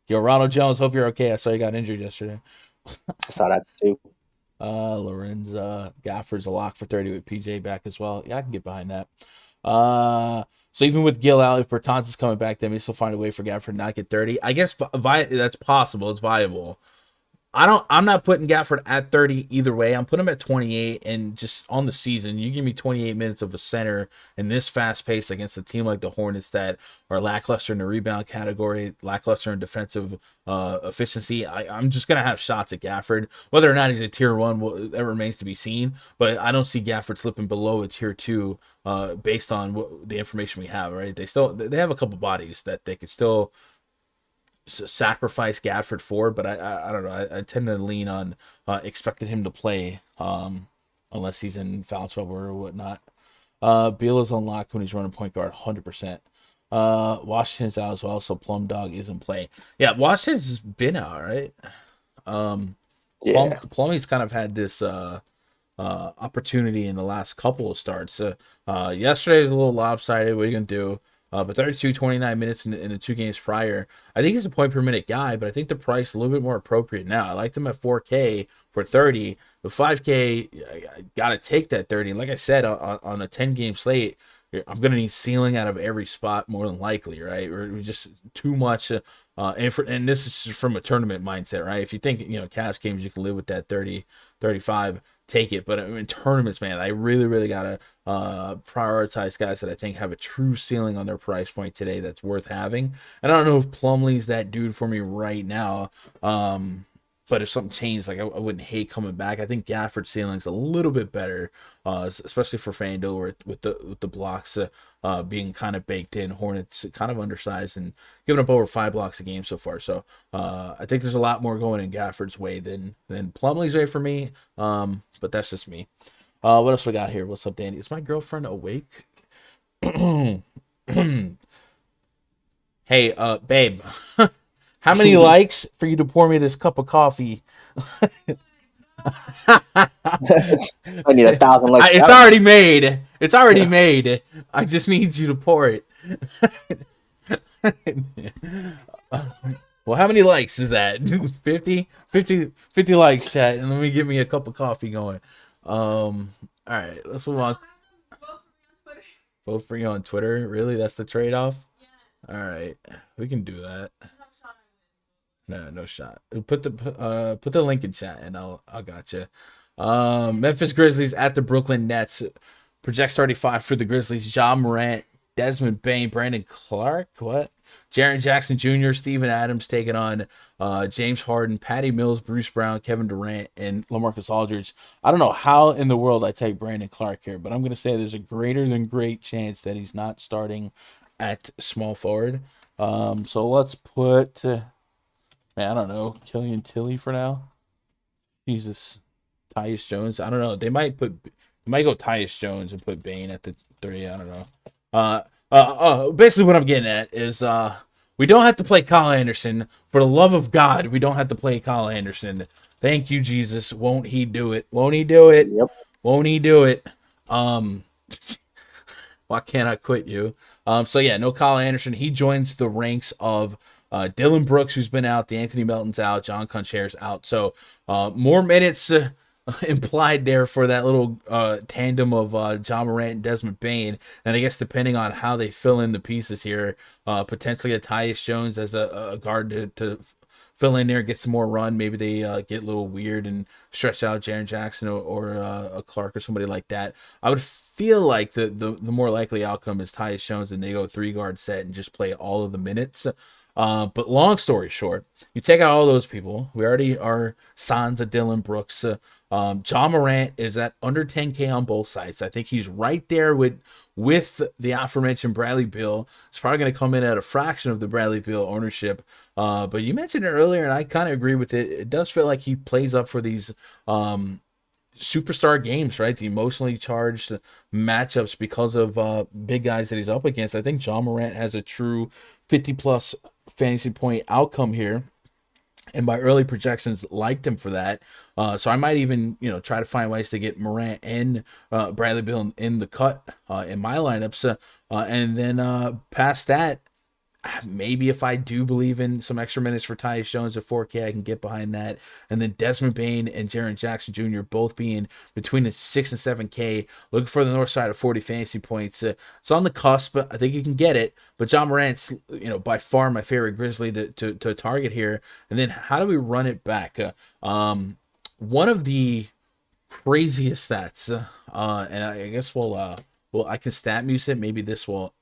Yo, Ronald Jones. Hope you're okay. I saw you got injured yesterday. I saw that too. Lorenz Gafford's a lock for 30 with PJ back as well. Yeah, I can get behind that. So even with Gil out, if Bertans is coming back, they may still find a way for Gafford to not get 30. I guess that's possible. It's viable. I'm not putting Gafford at 30 either way. I'm putting him at 28, and just on the season, you give me 28 minutes of a center in this fast pace against a team like the Hornets that are lackluster in the rebound category, lackluster in defensive efficiency. I'm just gonna have shots at Gafford. Whether or not he's a tier 1, that remains to be seen. But I don't see Gafford slipping below a tier 2 based on the information we have. Right? They have a couple bodies that they could still sacrifice Gafford for, but I don't know. I tend to lean on expecting him to play unless he's in foul trouble or whatnot. Beal is unlocked when he's running point guard 100%. Washington's out as well, so Plum Dog is in play. Yeah, Washington's been out, right? Plumlee's kind of had this opportunity in the last couple of starts. Yesterday was a little lopsided. What are you going to do? But 32, 29 minutes in the 2 games prior. I think he's a point per minute guy, but I think the price is a little bit more appropriate now. I liked him at 4K for 30. The 5K, I got to take that 30. And like I said, on a 10-game slate, I'm going to need ceiling out of every spot more than likely, right? We're just too much. And this is from a tournament mindset, right? If you think, cash games, you can live with that 30, 35, take it. But in tournaments, man, I really, really got to prioritize guys that I think have a true ceiling on their price point today that's worth having. And I don't know if Plumlee's that dude for me right now. But if something changed, like I wouldn't hate coming back. I think Gafford's ceiling's a little bit better, especially for Fanduel with the blocks being kind of baked in. Hornets kind of undersized and giving up over 5 blocks a game so far. So I think there's a lot more going in Gafford's way than Plumlee's way for me. But that's just me. What else we got here? What's up, Danny? Is my girlfriend awake? Hey, babe. How many likes for you to pour me this cup of coffee? I need 1,000 likes. It's already made. It's already made. I just need you to pour it. Well, how many likes is that? 50 likes, chat, and let me get me a cup of coffee going. All right, let's move on. Both for you on Twitter? Really? That's the trade-off? Yeah. All right, we can do that. No shot. Put the link in chat and I'll gotcha. Memphis Grizzlies at the Brooklyn Nets. Project 35 for the Grizzlies. Ja Morant, Desmond Bane, Brandon Clark. What? Jaren Jackson Jr., Steven Adams taking on James Harden, Patty Mills, Bruce Brown, Kevin Durant, and LaMarcus Aldridge. I don't know how in the world I take Brandon Clark here, but I'm going to say there's a greater than great chance that he's not starting at small forward. So let's put... man, I don't know. Killian Tilly for now. Jesus. Tyus Jones. I don't know. They might go Tyus Jones and put Bane at the 3. I don't know. Basically what I'm getting at is we don't have to play Kyle Anderson. For the love of God, we don't have to play Kyle Anderson. Thank you, Jesus. Won't he do it? Won't he do it? Yep. Won't he do it? Why can't I quit you? So yeah, no Kyle Anderson. He joins the ranks of Dylan Brooks, who's been out, D'Anthony Melton's out, John Concher's out. So more minutes implied there for that little tandem of Ja Morant and Desmond Bane. And I guess depending on how they fill in the pieces here, potentially a Tyus Jones as a guard to fill in there, get some more run. Maybe they get a little weird and stretch out Jaren Jackson or a Clark or somebody like that. I would feel like the more likely outcome is Tyus Jones and they go 3-guard set and just play all of the minutes. But long story short, you take out all those people. We already are sans of Dylan Brooks. Ja Morant is at under 10K on both sides. I think he's right there with the aforementioned Bradley Beal. It's probably going to come in at a fraction of the Bradley Beal ownership. But you mentioned it earlier, and I kind of agree with it. It does feel like he plays up for these superstar games, right? The emotionally charged matchups because of big guys that he's up against. I think Ja Morant has a true 50-plus fantasy point outcome here, and my early projections liked him for that. So I might even try to find ways to get Morant and Bradley Beal in the cut in my lineups, and then past that, maybe if I do believe in some extra minutes for Tyus Jones at 4K, I can get behind that. And then Desmond Bane and Jaren Jackson Jr. both being between the 6 and 7K, looking for the north side of 40 fantasy points. It's on the cusp, but I think you can get it. But John Morant's, by far my favorite Grizzly to target here. And then how do we run it back? One of the craziest stats, and I guess I can stat muse it. Maybe this will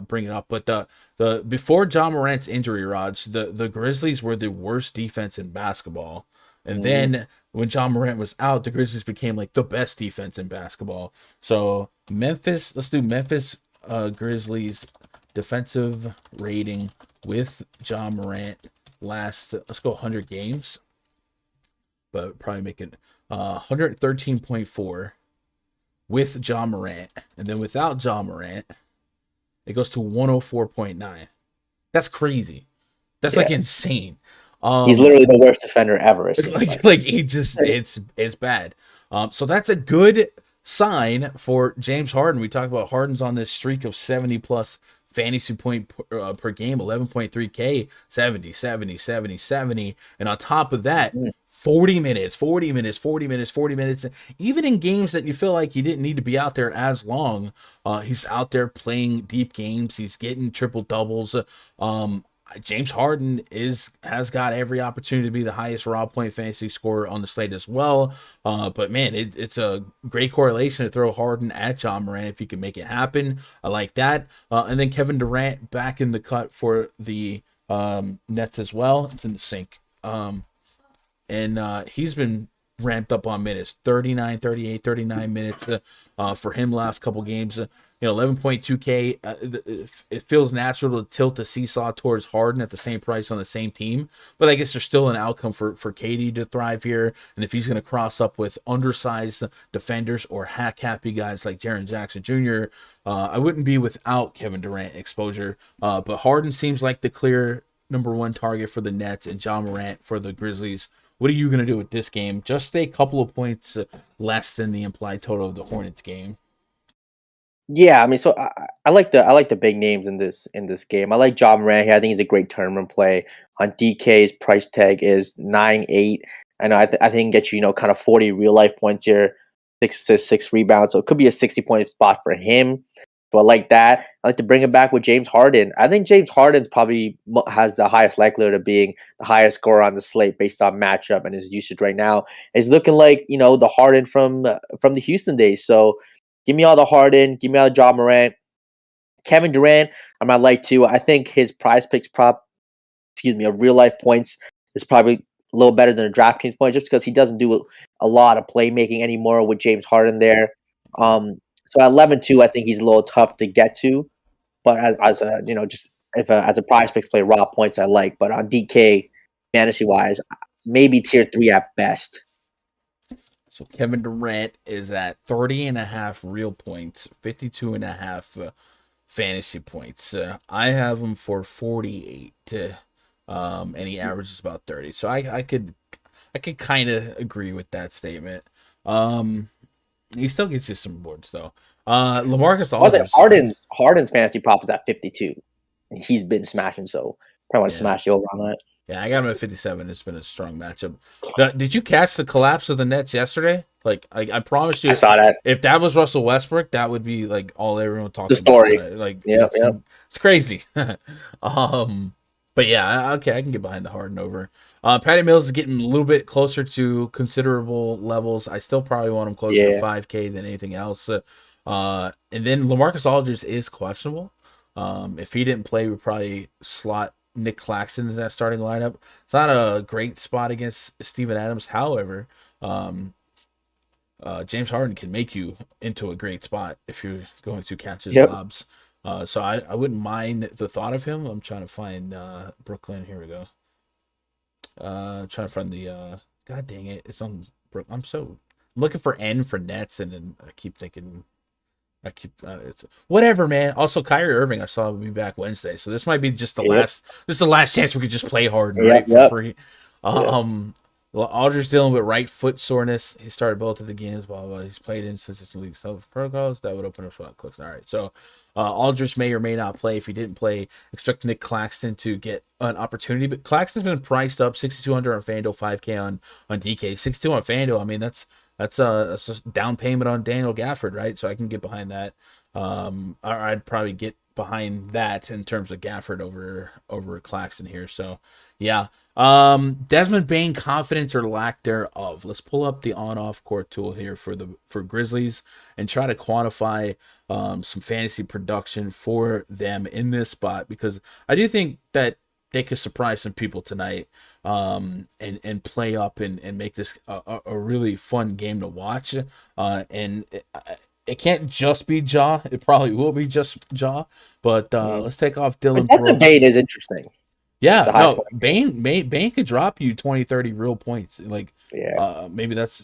bring it up, but the before John Morant's injury, Raj, the Grizzlies were the worst defense in basketball, and then when John Morant was out, the Grizzlies became like the best defense in basketball. So Memphis, let's do Memphis Grizzlies defensive rating with John Morant let's go 100 games, but probably make it 113.4 with John Morant, and then without John Morant, it goes to 104.9. That's crazy. That's like insane. He's literally the worst defender ever. It's it's bad. So that's a good sign for James Harden. We talked about Harden's on this streak of 70 plus fantasy point per game, 11.3K, 70. And on top of that, 40 minutes. Even in games that you feel like you didn't need to be out there as long, he's out there playing deep games. He's getting triple doubles. James Harden has got every opportunity to be the highest raw point fantasy scorer on the slate as well. But man, it's a great correlation to throw Harden at John Morant if you can make it happen. I like that. And then Kevin Durant back in the cut for the Nets as well. It's in the sink. And he's been ramped up on minutes, 39, 38, 39 minutes for him last couple games. 11.2K. It feels natural to tilt the seesaw towards Harden at the same price on the same team, but I guess there's still an outcome for KD to thrive here. And if he's going to cross up with undersized defenders or happy guys like Jaren Jackson Jr., I wouldn't be without Kevin Durant exposure. But Harden seems like the clear number one target for the Nets, and John Morant for the Grizzlies. What are you going to do with this game? Just stay a couple of points less than the implied total of the Hornets game. Yeah, I mean, so I like the big names in this game. I like John Morant here. I think he's a great tournament play. On DK's price tag is 9.8. I know I think he can get you kind of 40 real life points here, 6 rebounds. So it could be a 60-point spot for him. So I like that. I like to bring him back with James Harden. I think James Harden probably has the highest likelihood of being the highest scorer on the slate based on matchup and his usage right now. It's looking like the Harden from the Houston days. So give me all the Harden. Give me all the John Morant. Kevin Durant, I might like to. I think his PrizePicks of real life points is probably a little better than a DraftKings point, just because he doesn't do a lot of playmaking anymore with James Harden there. So at 11.2, I think he's a little tough to get to, but as a PrizePicks play, raw points I like. But on DK, fantasy wise, maybe tier 3 at best. So Kevin Durant is at 30.5 real points, 52.5 fantasy points. I have him for 48, and he averages about 30. So I could kind of agree with that statement. He still gets you some boards though. LaMarcus Aldridge. Harden's fantasy prop is at 52, and he's been smashing. So probably want to smash you over on that. Yeah, I got him at 57. It's been a strong matchup. Did you catch the collapse of the Nets yesterday? I promise you, I saw that. If that was Russell Westbrook, that would be like all everyone talks the story. about today. It's crazy. But yeah, okay, I can get behind the Harden over. Patty Mills is getting a little bit closer to considerable levels. I still probably want him closer to 5K than anything else. And then LaMarcus Aldridge is questionable. If he didn't play, we'd probably slot Nick Claxton in that starting lineup. It's not a great spot against Steven Adams. However, James Harden can make you into a great spot if you're going to catch his lobs. So I wouldn't mind the thought of him. I'm trying to find Brooklyn. Here we go. Trying to find the God dang it, it's on Brooklyn. I'm looking for N for Nets, and then I keep thinking it's whatever, man. Also, Kyrie Irving, I saw will be back Wednesday, so this might be just the last. This is the last chance we could just play Harden, right, for free. Aldridge dealing with right foot soreness. He started both of the games. Blah, blah, blah. He's played inconsistent league self protocols. That would open up spot clicks. All right. So Aldridge may or may not play. If he didn't play, expect Nick Claxton to get an opportunity. But Claxton's been priced up 6,200 on FanDuel, 5K on DK, 62 on FanDuel. I mean, that's a down payment on Daniel Gafford, right? So I can get behind that. Or I'd probably get behind that in terms of Gafford over Claxton here. So yeah. Desmond Bane, confidence or lack thereof. Let's pull up the on-off court tool here for Grizzlies and try to quantify some fantasy production for them in this spot, because I do think that they could surprise some people tonight and play up and make this a really fun game to watch. And it can't just be Ja. It probably will be just Ja. But let's take off Dylan That Brooks. debate is interesting. Yeah, no, Bane could drop you 20, 30 real points. Like, Yeah. maybe that's,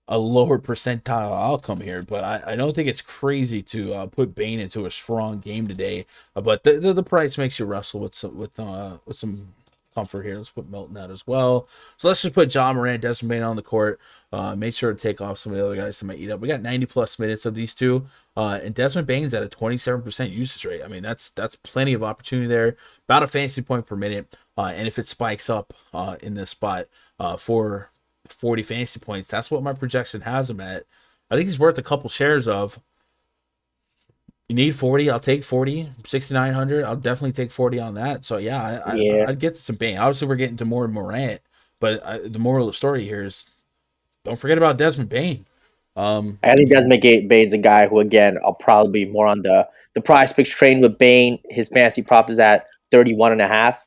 a lower percentile outcome here, but I don't think it's crazy to put Bane into a strong game today. But the price makes you wrestle with some comfort here. Let's put Melton out as well. So let's just put John Morant, Desmond Bane on the court. Make sure to take off some of the other guys that might eat up. We got 90 plus minutes of these two. And Desmond Bane's at a 27% usage rate. I mean, that's plenty of opportunity there. About a fantasy point per minute. And if it spikes up in this spot for 40 fantasy points, that's what my projection has him at. I think he's worth a couple shares of. You need 40, I'll take 40. 6,900, I'll definitely take 40 on that. So yeah, I'd get to some Bane. Obviously, we're getting to more Morant, but the moral of the story here is don't forget about Desmond Bane. I think Desmond Bane's a guy who, again, I'll probably be more on the PrizePicks train with Bane. His fantasy prop is at 31.5. So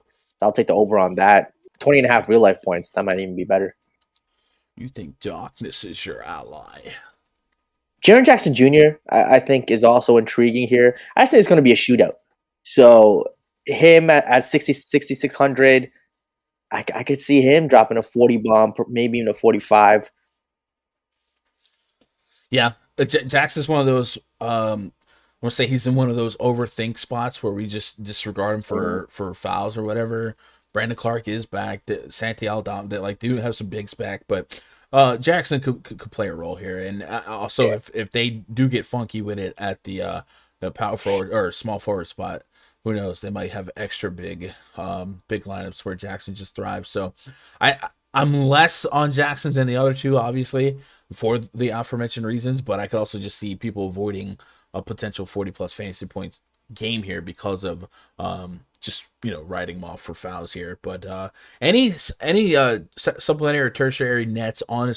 I'll take the over on that. 20.5 real life points. That might even be better. You think darkness is your ally? Jaren Jackson Jr., I think, is also intriguing here. I just think it's going to be a shootout. So him at 6,600, I could see him dropping a 40 bomb, maybe even a 45. Yeah, Jackson's one of those. I want to say he's in one of those overthink spots where we just disregard him for fouls or whatever. Brandon Clark is back. Santi Aldama, that do have some bigs back, but Jackson could play a role here. And also, if they do get funky with it at the power forward or small forward spot, who knows? They might have extra big lineups where Jackson just thrives. So I'm less on Jackson than the other two, obviously, for the aforementioned reasons, but I could also just see people avoiding a potential 40-plus fantasy points game here because of just writing them off for fouls here. But any supplementary or tertiary nets on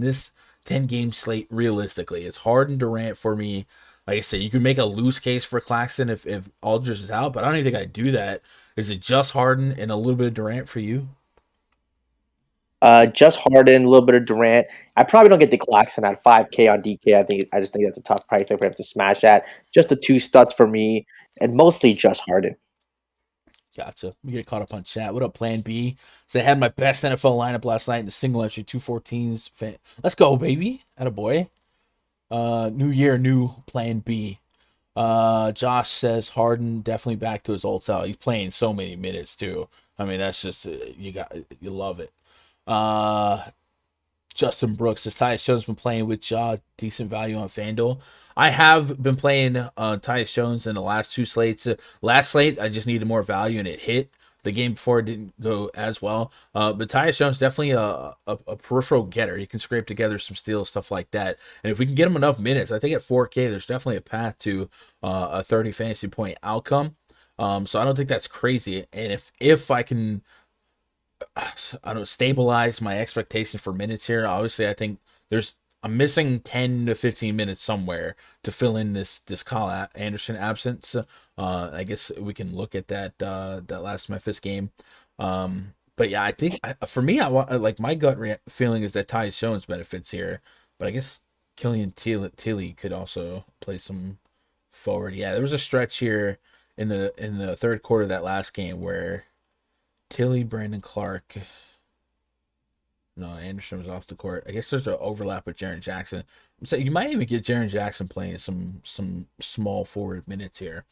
this 10-game slate, realistically, it's Harden, Durant for me. Like I said, you can make a loose case for Claxton if Aldridge is out, but I don't even think I'd do that. Is it just Harden and a little bit of Durant for you? Just Harden, a little bit of Durant. I probably don't get the Claxton at 5K on DK. I just think that's a tough price for him to smash at. Just the two studs for me, and mostly just Harden. Gotcha. We get caught up on chat. What up, Plan B? So I had my best NFL lineup last night in the single entry 214s. Let's go, baby. Attaboy. New year, new Plan B. Josh says Harden definitely back to his old self. He's playing so many minutes too. I mean, that's just you love it. Justin Brooks, this Tyus Jones been playing with decent value on FanDuel. I have been playing Tyus Jones in the last two slates. Last slate, I just needed more value and it hit. The game before it didn't go as well. But Tyus Jones definitely a peripheral getter. He can scrape together some steals, stuff like that. And if we can get him enough minutes, I think at 4K, there's definitely a path to a 30 fantasy point outcome. So I don't think that's crazy. And if I can stabilize my expectations for minutes here. Obviously, I think I'm missing 10 to 15 minutes somewhere to fill in this Kyle Anderson absence. I guess we can look at that last Memphis game. But yeah, I think for me, I want my gut feeling is that Tyus Jones benefits here. But I guess Killian Tilly could also play some forward. Yeah, there was a stretch here in the third quarter of that last game where Tilly, Brandon Clark. No, Anderson was off the court. I guess there's an overlap with Jaren Jackson. So you might even get Jaren Jackson playing some small forward minutes here.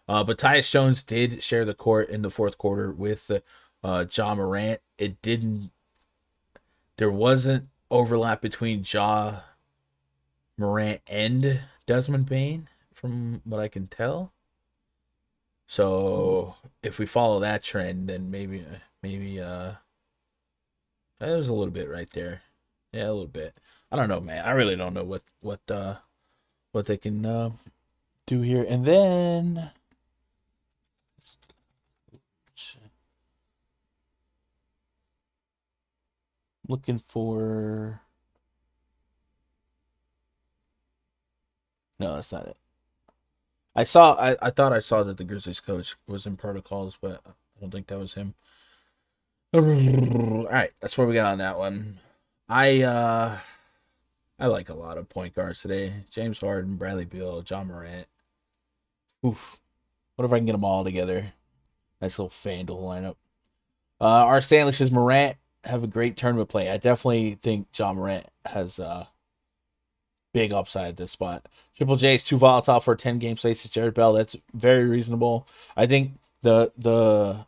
But Tyus Jones did share the court in the fourth quarter with Ja Morant. There wasn't overlap between Ja Morant and Desmond Bain, from what I can tell. So if we follow that trend, then maybe there's a little bit right there. Yeah, a little bit. I don't know, man. I really don't know what they can do here. And then looking for. No, that's not it. I thought I saw that the Grizzlies coach was in protocols, but I don't think that was him. All right, that's where we got on that one. I like a lot of point guards today. James Harden, Bradley Beal, John Morant. Oof. What if I can get them all together? Nice little Fanduel lineup. Our Stanley says Morant have a great tournament play. I definitely think John Morant has big upside at this spot. Triple J is too volatile for a 10-game slate to Jared Bell. That's very reasonable. I think the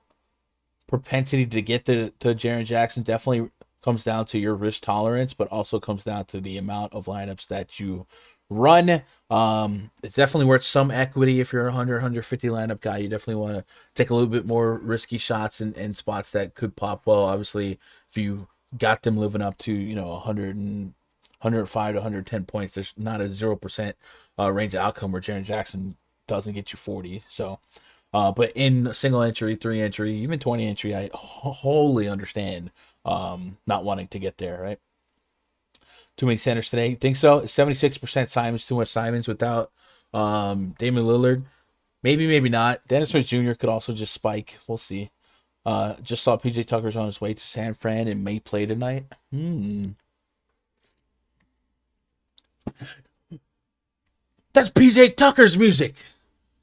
propensity to get to Jaren Jackson definitely comes down to your risk tolerance, but also comes down to the amount of lineups that you run. It's definitely worth some equity if you're a 150 lineup guy. You definitely want to take a little bit more risky shots in spots that could pop well. Obviously, if you got them living up to 105 to 110 points, there's not a 0% range of outcome where Jaren Jackson doesn't get you 40. So, but in single entry, 3 entry, even 20 entry, I wholly understand not wanting to get there, right? Too many centers today. Think so? 76% Simons, too much Simons without Damian Lillard. Maybe not. Dennis Smith Jr. could also just spike. We'll see. Just saw PJ Tucker's on his way to San Fran and may play tonight. That's PJ Tucker's music.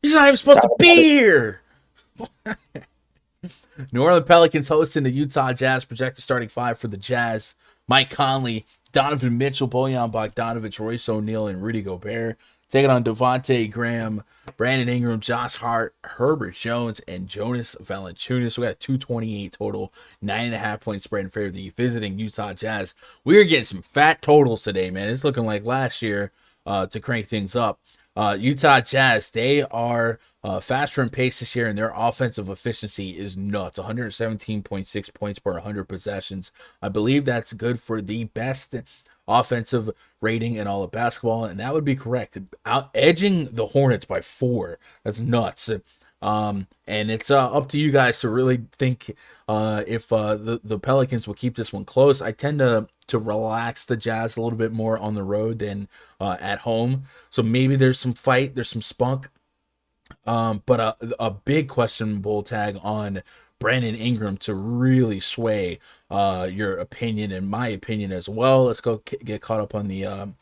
He's not even supposed to be here. New Orleans Pelicans hosting the Utah Jazz. Projected starting 5 for the Jazz: Mike Conley, Donovan Mitchell, Bojan Bogdanovic, Royce O'Neal, and Rudy Gobert. Taking on Devontae Graham, Brandon Ingram, Josh Hart, Herbert Jones, and Jonas Valanciunas. We got 228 total, 9.5 point spread in favor of the visiting Utah Jazz. We are getting some fat totals today, man. It's looking like last year to crank things up. Utah Jazz, they are faster in pace this year, and their offensive efficiency is nuts. 117.6 points per 100 possessions. I believe that's good for the best offensive rating in all of basketball, and that would be correct. Edging the Hornets by 4. That's nuts. And it's up to you guys to really think if the Pelicans will keep this one close. I tend to relax the Jazz a little bit more on the road than at home. So maybe there's some fight, there's some spunk. But a big questionable tag on Brandon Ingram to really sway your opinion and my opinion as well. Let's go get caught up on the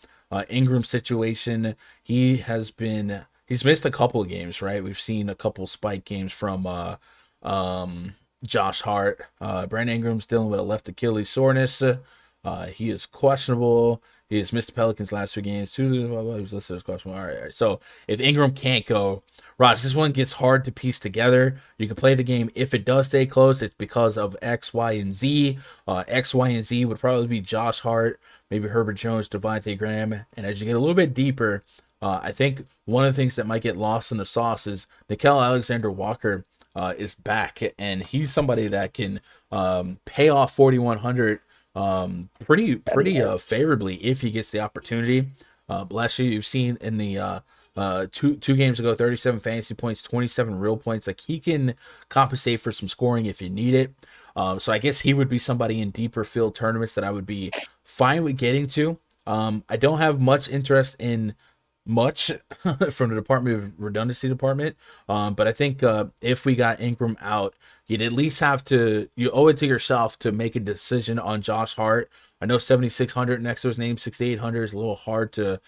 Ingram situation. He's missed a couple of games, right? We've seen a couple spike games from Josh Hart. Brandon Ingram's dealing with a left Achilles soreness. He is questionable. He has missed the Pelicans last 2 games. He was listed as questionable. All right. So if Ingram can't go, Raj, this one gets hard to piece together. You can play the game. If it does stay close, it's because of X, Y, and Z. X, Y, and Z would probably be Josh Hart, maybe Herbert Jones, Devontae Graham. And as you get a little bit deeper, I think one of the things that might get lost in the sauce is Nickeil Alexander-Walker is back, and he's somebody that can pay off 4,100 pretty favorably if he gets the opportunity. Last year, you've seen in the two games ago, 37 fantasy points, 27 real points. Like, he can compensate for some scoring if you need it. So I guess he would be somebody in deeper field tournaments that I would be fine with getting to. I don't have much interest in much from the Department of Redundancy department. But I think if we got Ingram out, you'd at least you owe it to yourself to make a decision on Josh Hart. I know 7,600 next to his name, 6,800 is a little hard to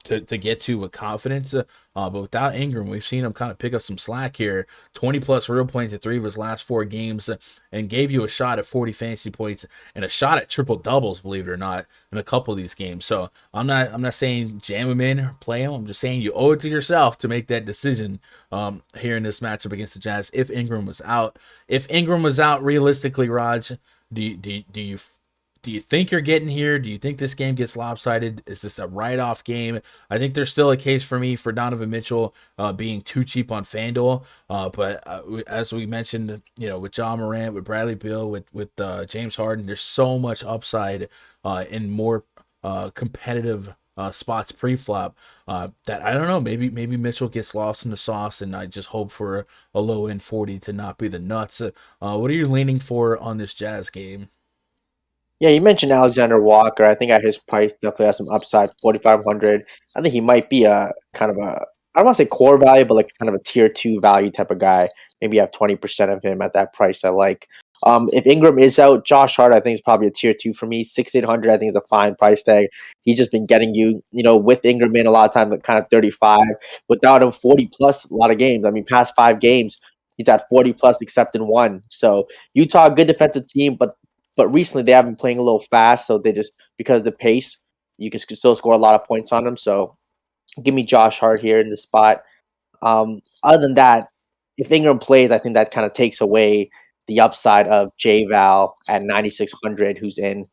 to get to with confidence. But without Ingram, we've seen him kind of pick up some slack here. 20 plus real points in 3 of his last 4 games, and gave you a shot at 40 fantasy points and a shot at triple doubles, believe it or not, in a couple of these games. So I'm not saying jam him in or play him. I'm just saying you owe it to yourself to make that decision here in this matchup against the Jazz if Ingram was out. If Ingram was out, realistically, Raj, do you think you're getting here? Do you think this game gets lopsided? Is this a write-off game? I think there's still a case for me for Donovan Mitchell being too cheap on FanDuel. But as we mentioned, with John Morant, with Bradley Beal, with James Harden, there's so much upside in more competitive spots pre-flop that I don't know. Maybe Mitchell gets lost in the sauce, and I just hope for a low-end 40 to not be the nuts. What are you leaning for on this Jazz game? Yeah, you mentioned Alexander Walker. I think at his price definitely has some upside, 4,500. I think he might be a kind of a, I don't want to say core value, but like kind of a tier 2 value type of guy. Maybe you have 20% of him at that price I like. If Ingram is out, Josh Hart I think is probably a tier 2 for me. 6,800 I think is a fine price tag. He's just been getting you, with Ingram in a lot of times kind of 35. Without him, 40 plus a lot of games. I mean, past 5 games, he's at 40 plus except in 1. So Utah, good defensive team, but recently they have been playing a little fast, so they just, because of the pace, you can still score a lot of points on them. So give me Josh Hart here in the spot. Other than that, if Ingram plays, I think that kind of takes away the upside of J-Val at 9,600, who's in.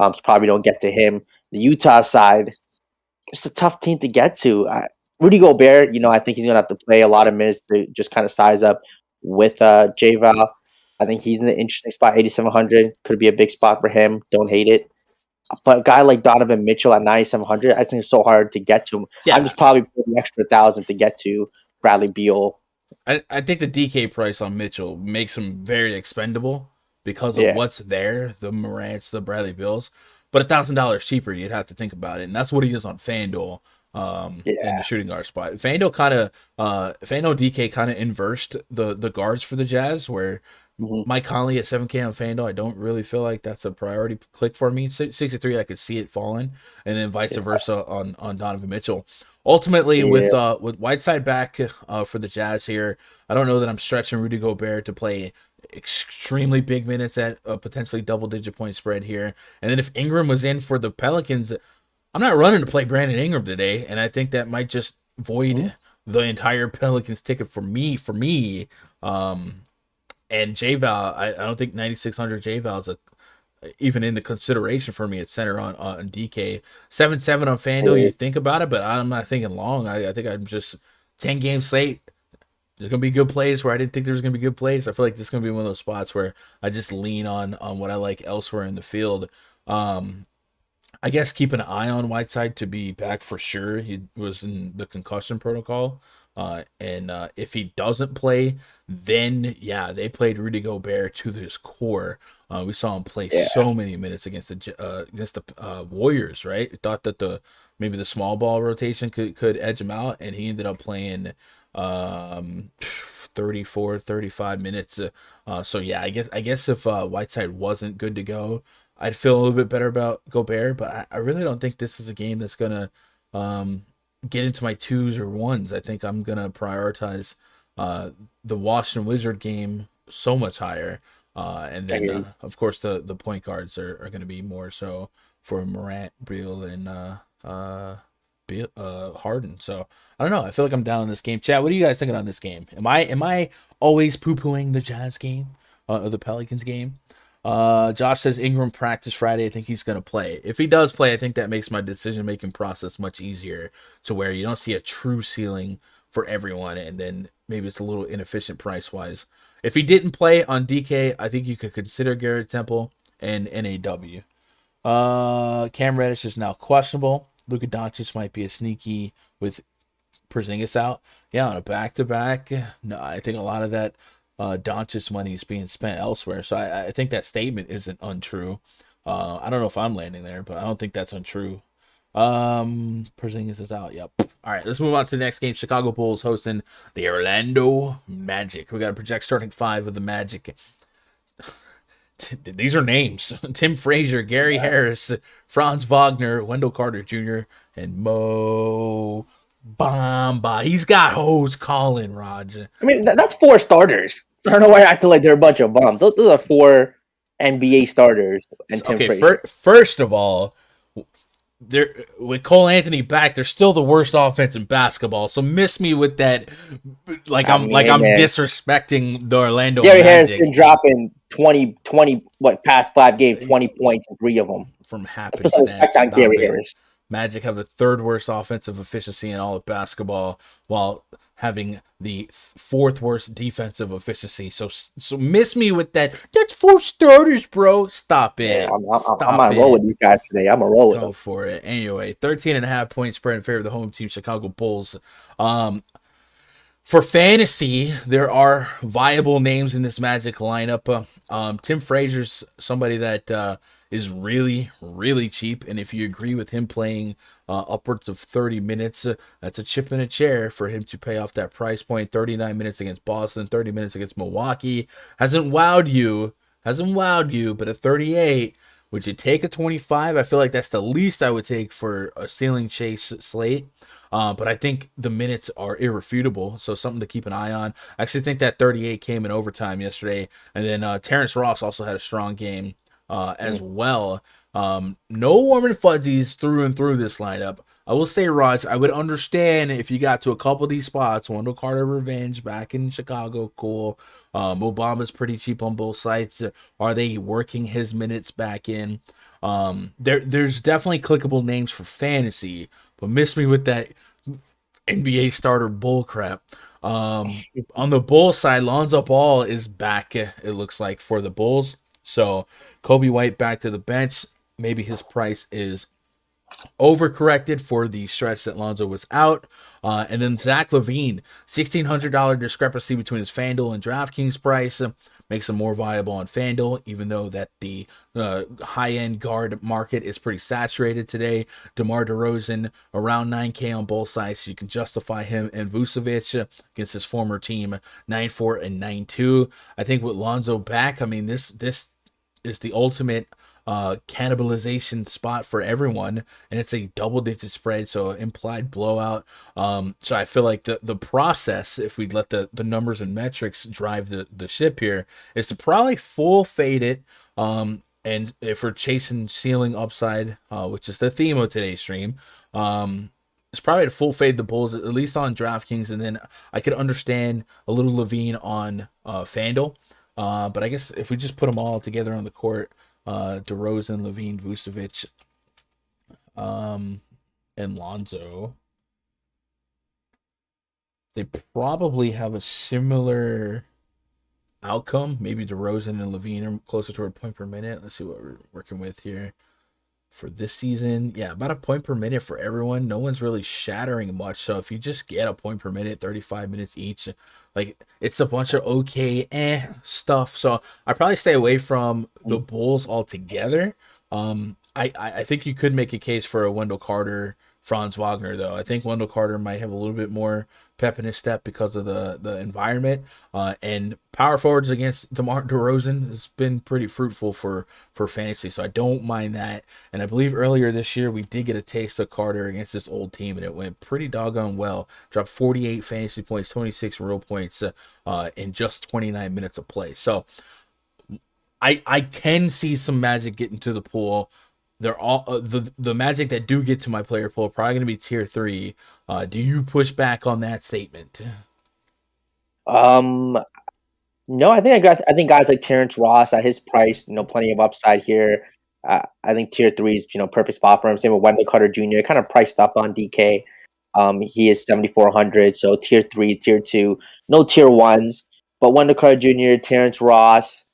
So probably don't get to him. The Utah side, it's a tough team to get to. Rudy Gobert, I think he's going to have to play a lot of minutes to just kind of size up with J-Val. I think he's in an interesting spot, 8,700. Could be a big spot for him. Don't hate it. But a guy like Donovan Mitchell at 9,700, I think it's so hard to get to him. Yeah. I'm just probably putting an extra 1,000 to get to Bradley Beal. I think the DK price on Mitchell makes him very expendable because of what's there, the Morants, the Bradley Beals. But $1,000 cheaper, you'd have to think about it. And that's what he is on FanDuel. In the shooting guard spot. FanDuel DK kind of inversed the guards for the Jazz, where Mike Conley at 7K on FanDuel, I don't really feel like that's a priority click for me. 63, I could see it falling, and then vice versa on Donovan Mitchell. Ultimately, with Whiteside back for the Jazz here, I don't know that I'm stretching Rudy Gobert to play extremely big minutes at a potentially double-digit point spread here. And then if Ingram was in for the Pelicans, I'm not running to play Brandon Ingram today, and I think that might just void the entire Pelicans ticket for me. And J-Val, I don't think 9,600 J-Val is even in the consideration for me at center on DK. 7-7 on FanDuel, you think about it, but I'm not thinking long. I think I'm just 10-game slate. There's going to be good plays where I didn't think there was going to be good plays. I feel like this is going to be one of those spots where I just lean on what I like elsewhere in the field. I guess keep an eye on Whiteside to be back for sure. He was in the concussion protocol. And if he doesn't play, then, they played Rudy Gobert to his core. We saw him play so many minutes against the Warriors, right? Thought that maybe the small ball rotation could edge him out, and he ended up playing 34, 35 minutes. So, I guess if Whiteside wasn't good to go, I'd feel a little bit better about Gobert, but I really don't think this is a game that's going to get into my 2s or 1s. I think I'm going to prioritize the Washington Wizard game so much higher. And then, of course, the point guards are going to be more so for Morant, Beal, and Harden. So, I don't know. I feel like I'm down in this game. Chat, what are you guys thinking on this game? Am I always poo-pooing the Jazz game or the Pelicans game? Josh says Ingram practice Friday. I think he's going to play. If he does play, I think that makes my decision-making process much easier to where you don't see a true ceiling for everyone, and then maybe it's a little inefficient price-wise. If he didn't play on DK, I think you could consider Garrett Temple and NAW. Cam Reddish is now questionable. Luka Doncic might be a sneaky with Porzingis out. Yeah, on a back-to-back, no, I think a lot of that Doncic money is being spent elsewhere. So I think that statement isn't untrue. I don't know if I'm landing there, but I don't think that's untrue. Porzingis is out. Yep. All right, let's move on to the next game. Chicago Bulls hosting the Orlando Magic. We got to project starting 5 of the Magic. these are names: Tim Frazier, Gary Harris, Franz Wagner, Wendell Carter Jr., and Mo Bamba. He's got hoes calling, Raj. I mean, that's 4 starters. So I don't know why I acting like they're a bunch of bums. Those are 4 NBA starters and Tim Frazier. First of all, they're with Cole Anthony back, they're still the worst offense in basketball. So miss me with that, like I'm disrespecting the Orlando Gary Magic. Harris been dropping 20 past 5 games, 20 points in 3 of them. From Let's put some respect on Gary Harris. Magic have the 3rd worst offensive efficiency in all of basketball, while having the 4th worst defensive efficiency. So miss me with that. That's 4 starters, bro. Stop it. Yeah, I'm on roll with these guys today. I'm a roll with them. Go for it. Anyway, 13.5 point spread in favor of the home team, Chicago Bulls. For fantasy, there are viable names in this Magic lineup. Tim Frazier's somebody that is really, really cheap. And if you agree with him playing upwards of 30 minutes, that's a chip in a chair for him to pay off that price point. 39 minutes against Boston, 30 minutes against Milwaukee. Hasn't wowed you, but at 38, would you take a 25? I feel like that's the least I would take for a ceiling chase slate. But I think the minutes are irrefutable, so something to keep an eye on. I actually think that 38 came in overtime yesterday. And then Terrence Ross also had a strong game as well. No warm and fuzzies through and through this lineup. I will say, Raj, I would understand if you got to a couple of these spots. Wendell Carter revenge back in Chicago, cool. Obama's pretty cheap on both sides. Are they working his minutes back in? There's definitely clickable names for fantasy, but miss me with that NBA starter bull crap. On the Bulls side, Lonzo Ball is back, it looks like, for the Bulls. So Kobe White back to the bench. Maybe his price is overcorrected for the stretch that Lonzo was out. And then Zach LaVine, $1,600 discrepancy between his Fanduel and DraftKings price. Makes him more viable on Fanduel, even though that the high-end guard market is pretty saturated today. DeMar DeRozan, around 9K on both sides. So you can justify him and Vucevic against his former team, 9-4 and 9-2. I think with Lonzo back, I mean, this is the ultimate cannibalization spot for everyone, and it's a double-digit spread, so implied blowout. So I feel like the process, if we let the numbers and metrics drive the ship here, is to probably full fade it. And if we're chasing ceiling upside, which is the theme of today's stream, it's probably to full fade the Bulls, at least on DraftKings, and then I could understand a little Levine on Fanduel. But I guess if we just put them all together on the court, DeRozan, Levine, Vucevic, and Lonzo, they probably have a similar outcome. Maybe DeRozan and Levine are closer to a point per minute. Let's see what we're working with here for this season. Yeah, about a point per minute for everyone. No one's really shattering much. So if you just get a point per minute, 35 minutes each, like, it's a bunch of okay stuff. So I probably stay away from the Bulls altogether. I think you could make a case for a Wendell Carter, Franz Wagner, though. I think Wendell Carter might have a little bit more pep in his step because of the environment. And power forwards against DeMar DeRozan has been pretty fruitful for fantasy, so I don't mind that. And I believe earlier this year we did get a taste of Carter against this old team, and it went pretty doggone well. Dropped 48 fantasy points, 26 real points in just 29 minutes of play. So I can see some Magic getting to the pool. They're all the Magic that do get to my player pool are probably going to be tier 3. Do you push back on that statement? No, I think guys like Terrence Ross at his price, plenty of upside here. I think tier 3 is perfect spot for him. Same with Wendell Carter Jr. Kind of priced up on DK. He is 7,400, so tier 3, tier 2, no tier 1s. But Wendell Carter Jr., Terrence Ross.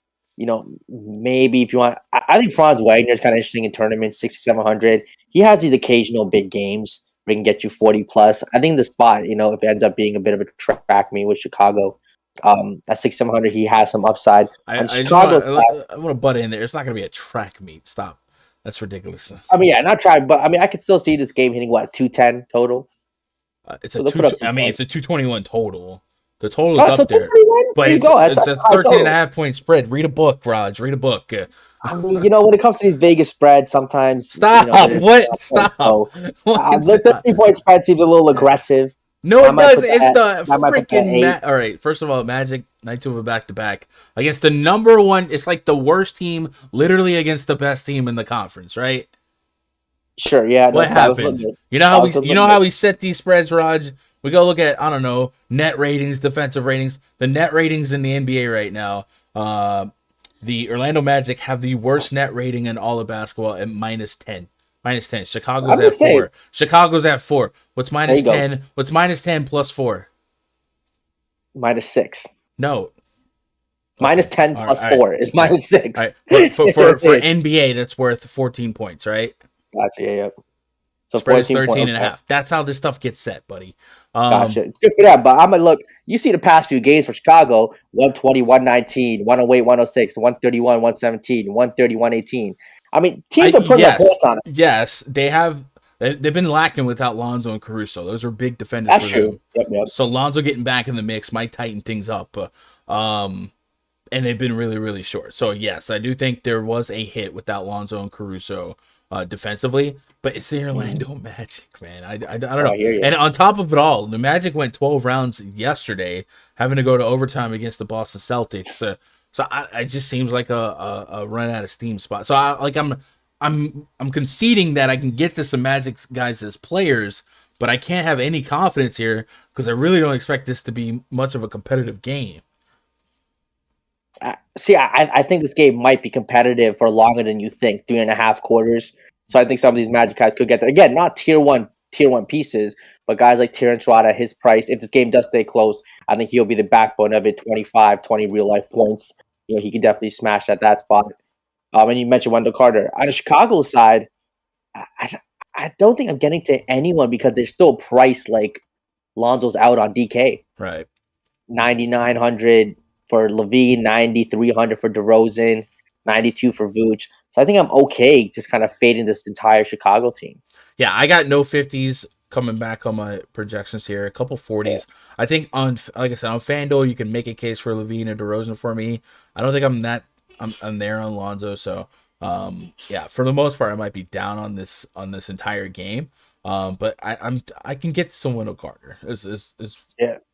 Maybe if you want, I think Franz Wagner is kind of interesting in tournaments, 6,700. He has these occasional big games where he can get you 40 plus. I think the spot, if it ends up being a bit of a track meet with Chicago, at 6,700, he has some upside. I want to butt in there. It's not going to be a track meet. Stop. That's ridiculous. I mean, yeah, not track, but I mean, I could still see this game hitting 210 total. It's a 221 total. The total Oh, is so up there. 221? But There you it's go. it's That's a high 13 and a total. half point spread. Read a book, Raj. Read a book. I mean, when it comes to these Vegas spreads, sometimes Stop. there's What? points. Stop. So What? the 50-point spread seems a little aggressive. No, I it might does. put It's that. the I might put that freaking 8. All right, first of all, Magic night 2 of a back-to-back against the number one. It's like the worst team, literally against the best team in the conference, right? Sure, yeah, What that was a little happens? bit. You know That how was a you little know how bit. we set these spreads, Raj? We go look at, I don't know, net ratings, defensive ratings. The net ratings in the NBA right now. The Orlando Magic have the worst net rating in all of basketball at -10. -10. Chicago's I'm gonna at say, 4. Chicago's at 4. What's there you go, -10? What's -10 plus 4? -6. No. Minus Okay. 10 All right. plus All right. 4 is All right. -6. All right. But for NBA, that's worth 14 points, right? Gotcha, yeah. So Spread is 14 point. 13 and a Okay. half. That's how this stuff gets set, buddy. Gotcha. It's good for that. But I'm going to look. You see the past few games for Chicago 120, 119, 108, 106, 131, 117, 130, 118. I mean, teams are putting up Yes, points on it. yes, they have. They've been lacking without Lonzo and Caruso. Those are big defenders That's for true. them. Yep. So Lonzo getting back in the mix might tighten things up. And they've been really, really short. So yes, I do think there was a hit without Lonzo and Caruso defensively, but it's the Orlando Magic, man. I don't know. I hear you. And on top of it all, the Magic went 12 rounds yesterday, having to go to overtime against the Boston Celtics. So it just seems like a run out of steam spot. So I'm conceding that I can get to some Magic guys as players, but I can't have any confidence here because I really don't expect this to be much of a competitive game. I think this game might be competitive for longer than you think, 3.5 quarters. So I think some of these Magic guys could get there. Again, not tier one pieces, but guys like Terrence Rodd at his price, if this game does stay close, I think he'll be the backbone of it. 25, 20 real life points. He could definitely smash at that spot. And you mentioned Wendell Carter. On the Chicago side, I don't think I'm getting to anyone because they're still priced like Lonzo's out on DK. Right. 9,900 for Levine, 9,300 for DeRozan, 92 for Vooch. So I think I'm okay just kind of fading this entire Chicago team. Yeah, I got no 50s coming back on my projections here. A couple 40s. Yeah. I think like I said, on Fanduel, you can make a case for Levine and DeRozan for me. I don't think I'm there on Lonzo. So yeah, for the most part, I might be down on this entire game. But I can get some Wendell Carter. Is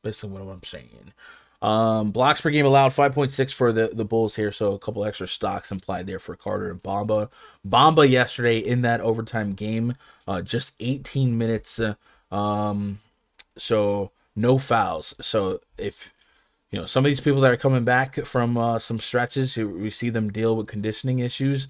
basically what I'm saying. Blocks per game allowed 5.6 for the Bulls here, so a couple extra stocks implied there for Carter and Bamba. Bamba yesterday in that overtime game, just 18 minutes, so no fouls. So if some of these people that are coming back from some stretches, we see them deal with conditioning issues.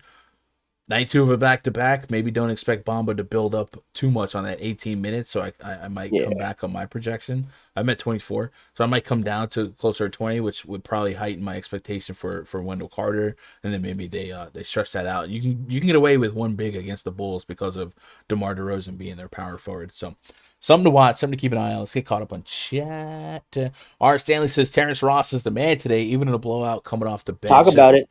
Night 2 of a back-to-back, maybe don't expect Bamba to build up too much on that 18 minutes, so I might come back on my projection. I'm at 24, so I might come down to closer to 20, which would probably heighten my expectation for Wendell Carter, and then maybe they stretch that out. You can get away with one big against the Bulls because of DeMar DeRozan being their power forward, so something to watch, something to keep an eye on. Let's get caught up on chat. Art Stanley says Terrence Ross is the man today, even in a blowout coming off the bench. Talk about it.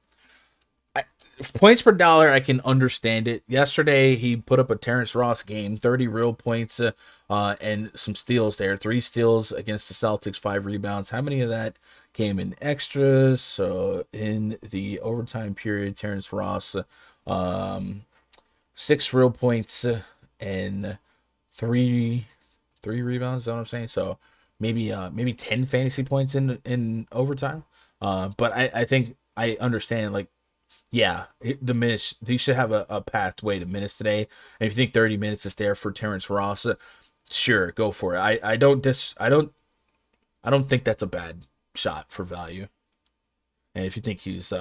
Points per dollar, I can understand it. Yesterday, he put up a Terrence Ross game, 30 real points and some steals there. 3 steals against the Celtics, 5 rebounds. How many of that came in extras? So in the overtime period, Terrence Ross, 6 real points and 3 rebounds. Is that what I'm saying? So maybe 10 fantasy points in overtime. But I think I understand, like, yeah, the minutes, he should have a pathway to minutes today. And if you think 30 minutes is there for Terrence Ross, sure, go for it. I don't think that's a bad shot for value. And if you think he's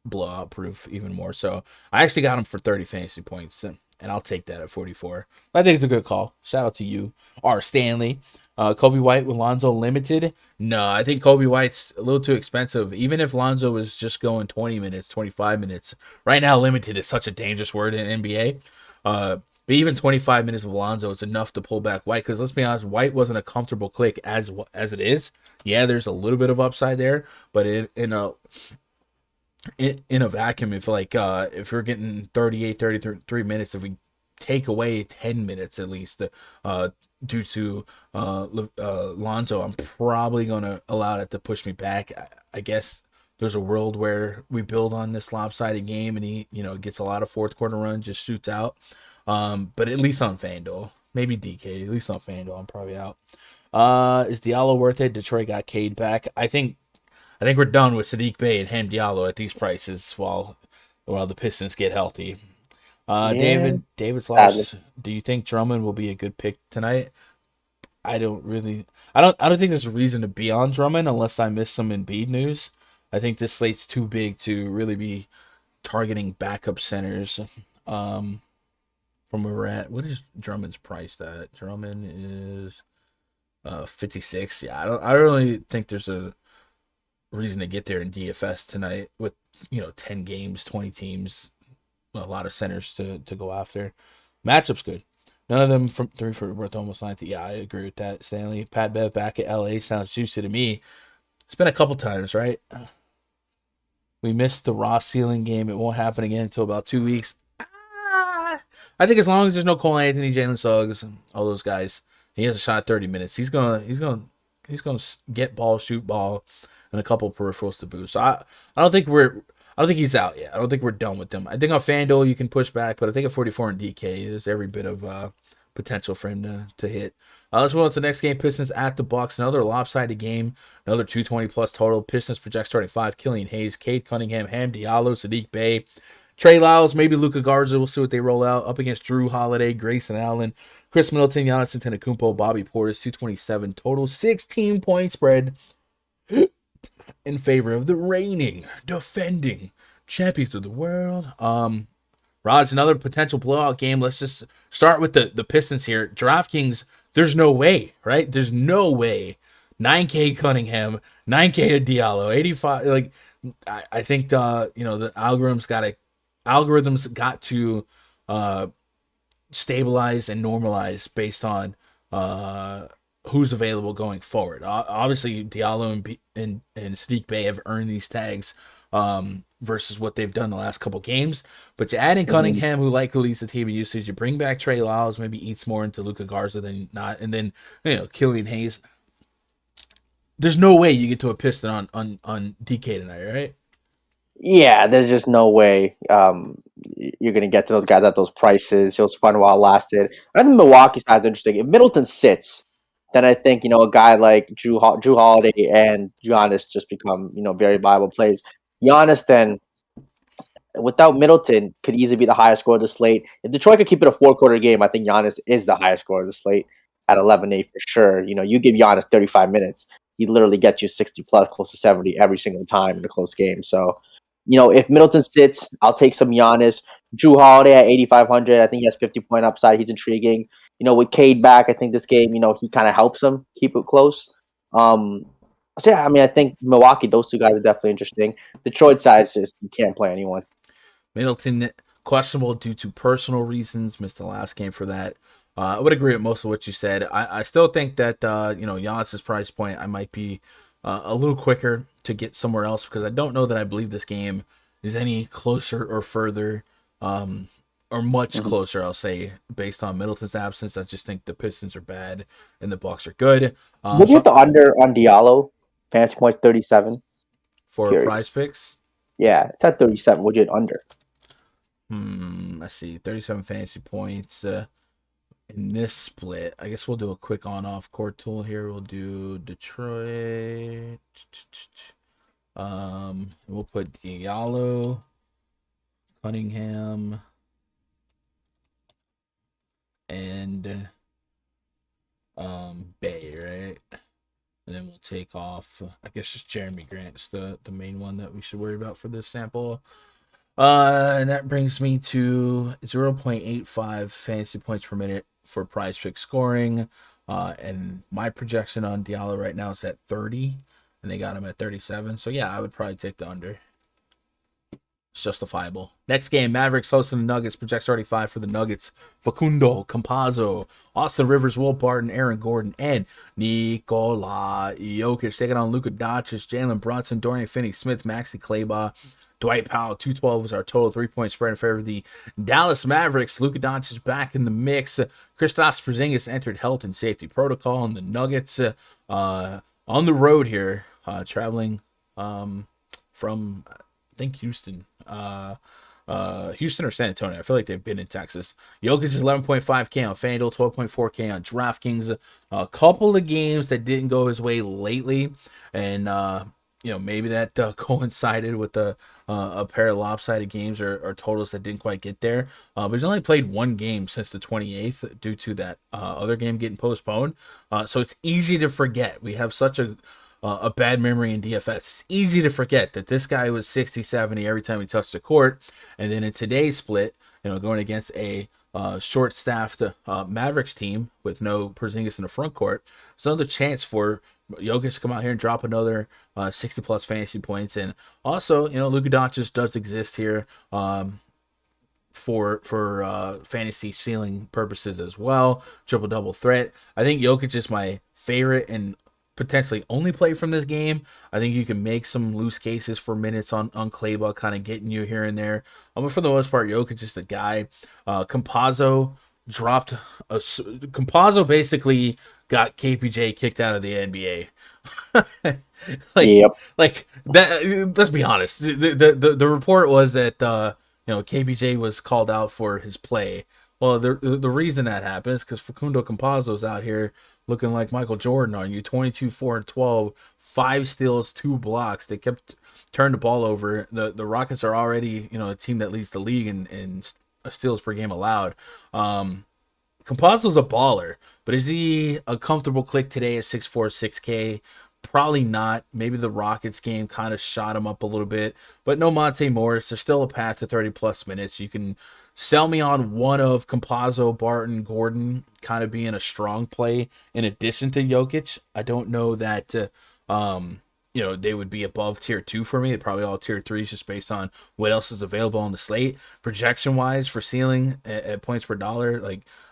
blowout proof, even more so. I actually got him for 30 fantasy points, and I'll take that at 44. I think it's a good call. Shout out to you, R. Stanley. Kobe White with Lonzo limited? No, I think Kobe White's a little too expensive. Even if Lonzo was just going 20 minutes, 25 minutes. Right now, limited is such a dangerous word in NBA. But even 25 minutes of Lonzo is enough to pull back White. Because let's be honest, White wasn't a comfortable click as it is. Yeah, there's a little bit of upside there. But in a vacuum, if we're getting 38, 33 minutes, if we take away 10 minutes at least, due to Lonzo, I'm probably going to allow it to push me back. I guess there's a world where we build on this lopsided game and he, gets a lot of fourth quarter run, just shoots out. But at least on FanDuel, maybe DK, at least on FanDuel, I'm probably out. Is Diallo worth it? Detroit got Cade back. I think we're done with Sadiq Bey and Ham Diallo at these prices while the Pistons get healthy. Yeah. David Sadly. Slash, do you think Drummond will be a good pick tonight? I don't think there's a reason to be on Drummond unless I miss some Embiid news. I think this slate's too big to really be targeting backup centers. From where we're at, what is Drummond's priced at? Drummond is 56. Yeah, I don't really think there's a reason to get there in DFS tonight with 10 games, 20 teams, a lot of centers to go after. Matchup's good. None of them from 3 for worth almost 90. Yeah, I agree with that, Stanley. Pat Bev back at LA sounds juicy to me. It's been a couple times, right? We missed the Ross ceiling game. It won't happen again until about 2 weeks. I think as long as there's no Cole Anthony, Jalen Suggs, all those guys, he has a shot 30 minutes. He's gonna get ball, shoot ball, and a couple peripherals to boost. So I don't think he's out yet. I don't think we're done with him. I think on FanDuel you can push back, but I think at 44 in DK, there's every bit of potential for him to hit. Let's move on to the next game. Pistons at the Bucks. Another lopsided game. Another 220 plus total. Pistons project starting 5. Killian Hayes, Cade Cunningham, Ham Diallo, Sadiq Bey, Trey Lyles, maybe Luka Garza. We'll see what they roll out. Up against Drew Holiday, Grayson Allen, Chris Middleton, Giannis Antetokounmpo, Bobby Portis. 227 total. 16-point spread in favor of the reigning, defending champions of the world. Raj, another potential blowout game. Let's just start with the Pistons here. DraftKings, there's no way, right? There's no way. 9K Cunningham, 9K to Diallo, 85. Like, I think the algorithms got to stabilize and normalize based on who's available going forward. Obviously, Diallo and Sadiq Bey have earned these tags versus what they've done the last couple games. But you add in Cunningham, who likely leads the team in usage. You bring back Trey Lyles, maybe eats more into Luka Garza than not. And then, Killian Hayes. There's no way you get to a Piston on DK tonight, right? Yeah, there's just no way you're going to get to those guys at those prices. It was fun while it lasted. I think Milwaukee side's interesting. If Middleton sits, then I think, a guy like Drew Holiday and Giannis just become, very viable plays. Giannis then, without Middleton, could easily be the highest scorer of the slate. If Detroit could keep it a 4-quarter game, I think Giannis is the highest scorer of the slate at 11-8 for sure. You give Giannis 35 minutes, he literally gets you 60 plus, close to 70 every single time in a close game. So, if Middleton sits, I'll take some Giannis. Drew Holiday at 8,500. I think he has 50-point upside. He's intriguing. With Cade back, I think this game, he kind of helps him keep it close. So, yeah, I think Milwaukee, those two guys are definitely interesting. Detroit side is just, you can't play anyone. Middleton, questionable due to personal reasons. Missed the last game for that. I would agree with most of what you said. I still think that, Giannis's price point, I might be a little quicker to get somewhere else because I don't know that I believe this game is any closer or further or much closer, I'll say, based on Middleton's absence. I just think the Pistons are bad and the Bucks are good. Would you hit the under on Diallo? Fantasy points 37. For Curious. PrizePicks? Yeah, it's at 37. Would you hit under? Let's see. 37 fantasy points. In this split, I guess we'll do a quick on-off court tool here. We'll do Detroit. We'll put Diallo, Cunningham, and Bay, right? And then we'll take off, I guess, just Jeremy Grant's the main one that we should worry about for this sample. And that brings me to 0.85 fantasy points per minute for PrizePicks scoring. And my projection on Diallo right now is at 30, and they got him at 37. So, yeah, I would probably take the under. It's justifiable. Next game, Mavericks hosting the Nuggets. Projects 35 for the Nuggets. Facundo, Campazzo, Austin Rivers, Will Barton, Aaron Gordon, and Nikola Jokic taking on Luka Doncic, Jalen Brunson, Dorian Finney-Smith, Maxi Kleber, Dwight Powell. 212 is our total 3-point spread in favor of the Dallas Mavericks. Luka Doncic back in the mix. Kristaps Porzingis entered health and safety protocol, and the Nuggets on the road here, traveling from I think Houston. Houston or San Antonio. I feel like they've been in Texas. Jokic is 11.5K on Fanduel, 12.4K on DraftKings. A couple of games that didn't go his way lately, and maybe that coincided with a pair of lopsided games or totals that didn't quite get there. But he's only played one game since the 28th due to that other game getting postponed. So it's easy to forget. We have such a bad memory in DFS. It's easy to forget that this guy was 60-70 every time he touched the court. And then in today's split, going against a short-staffed Mavericks team with no Porzingis in the front court, there's another chance for Jokic to come out here and drop another 60-plus fantasy points. And also, Luka Doncic does exist here for fantasy ceiling purposes as well. Triple-double threat. I think Jokic is my favorite and potentially only play from this game. I think you can make some loose cases for minutes on Kleber, kind of getting you here and there. But for the most part, Jokic is the guy. Campazzo Campazzo basically got KPJ kicked out of the NBA. Like that. Let's be honest. The report was that KPJ was called out for his play. Well, the reason that happened is because Facundo Campazzo's out here looking like Michael Jordan on you. 22, 4, and 12, 5 steals, 2 blocks. They kept turning the ball over. The Rockets are already a team that leads the league in steals per game allowed. Campazzo's a baller, but is he a comfortable click today at 6'4", 6K? Probably not. Maybe the Rockets game kind of shot him up a little bit, but no Monte Morris. There's still a path to 30-plus minutes. You can sell me on one of Campazzo, Barton, Gordon kind of being a strong play in addition to Jokic. I don't know that they would be above tier 2 for me. They're probably all tier 3s just based on what else is available on the slate. Projection-wise for ceiling at points per dollar,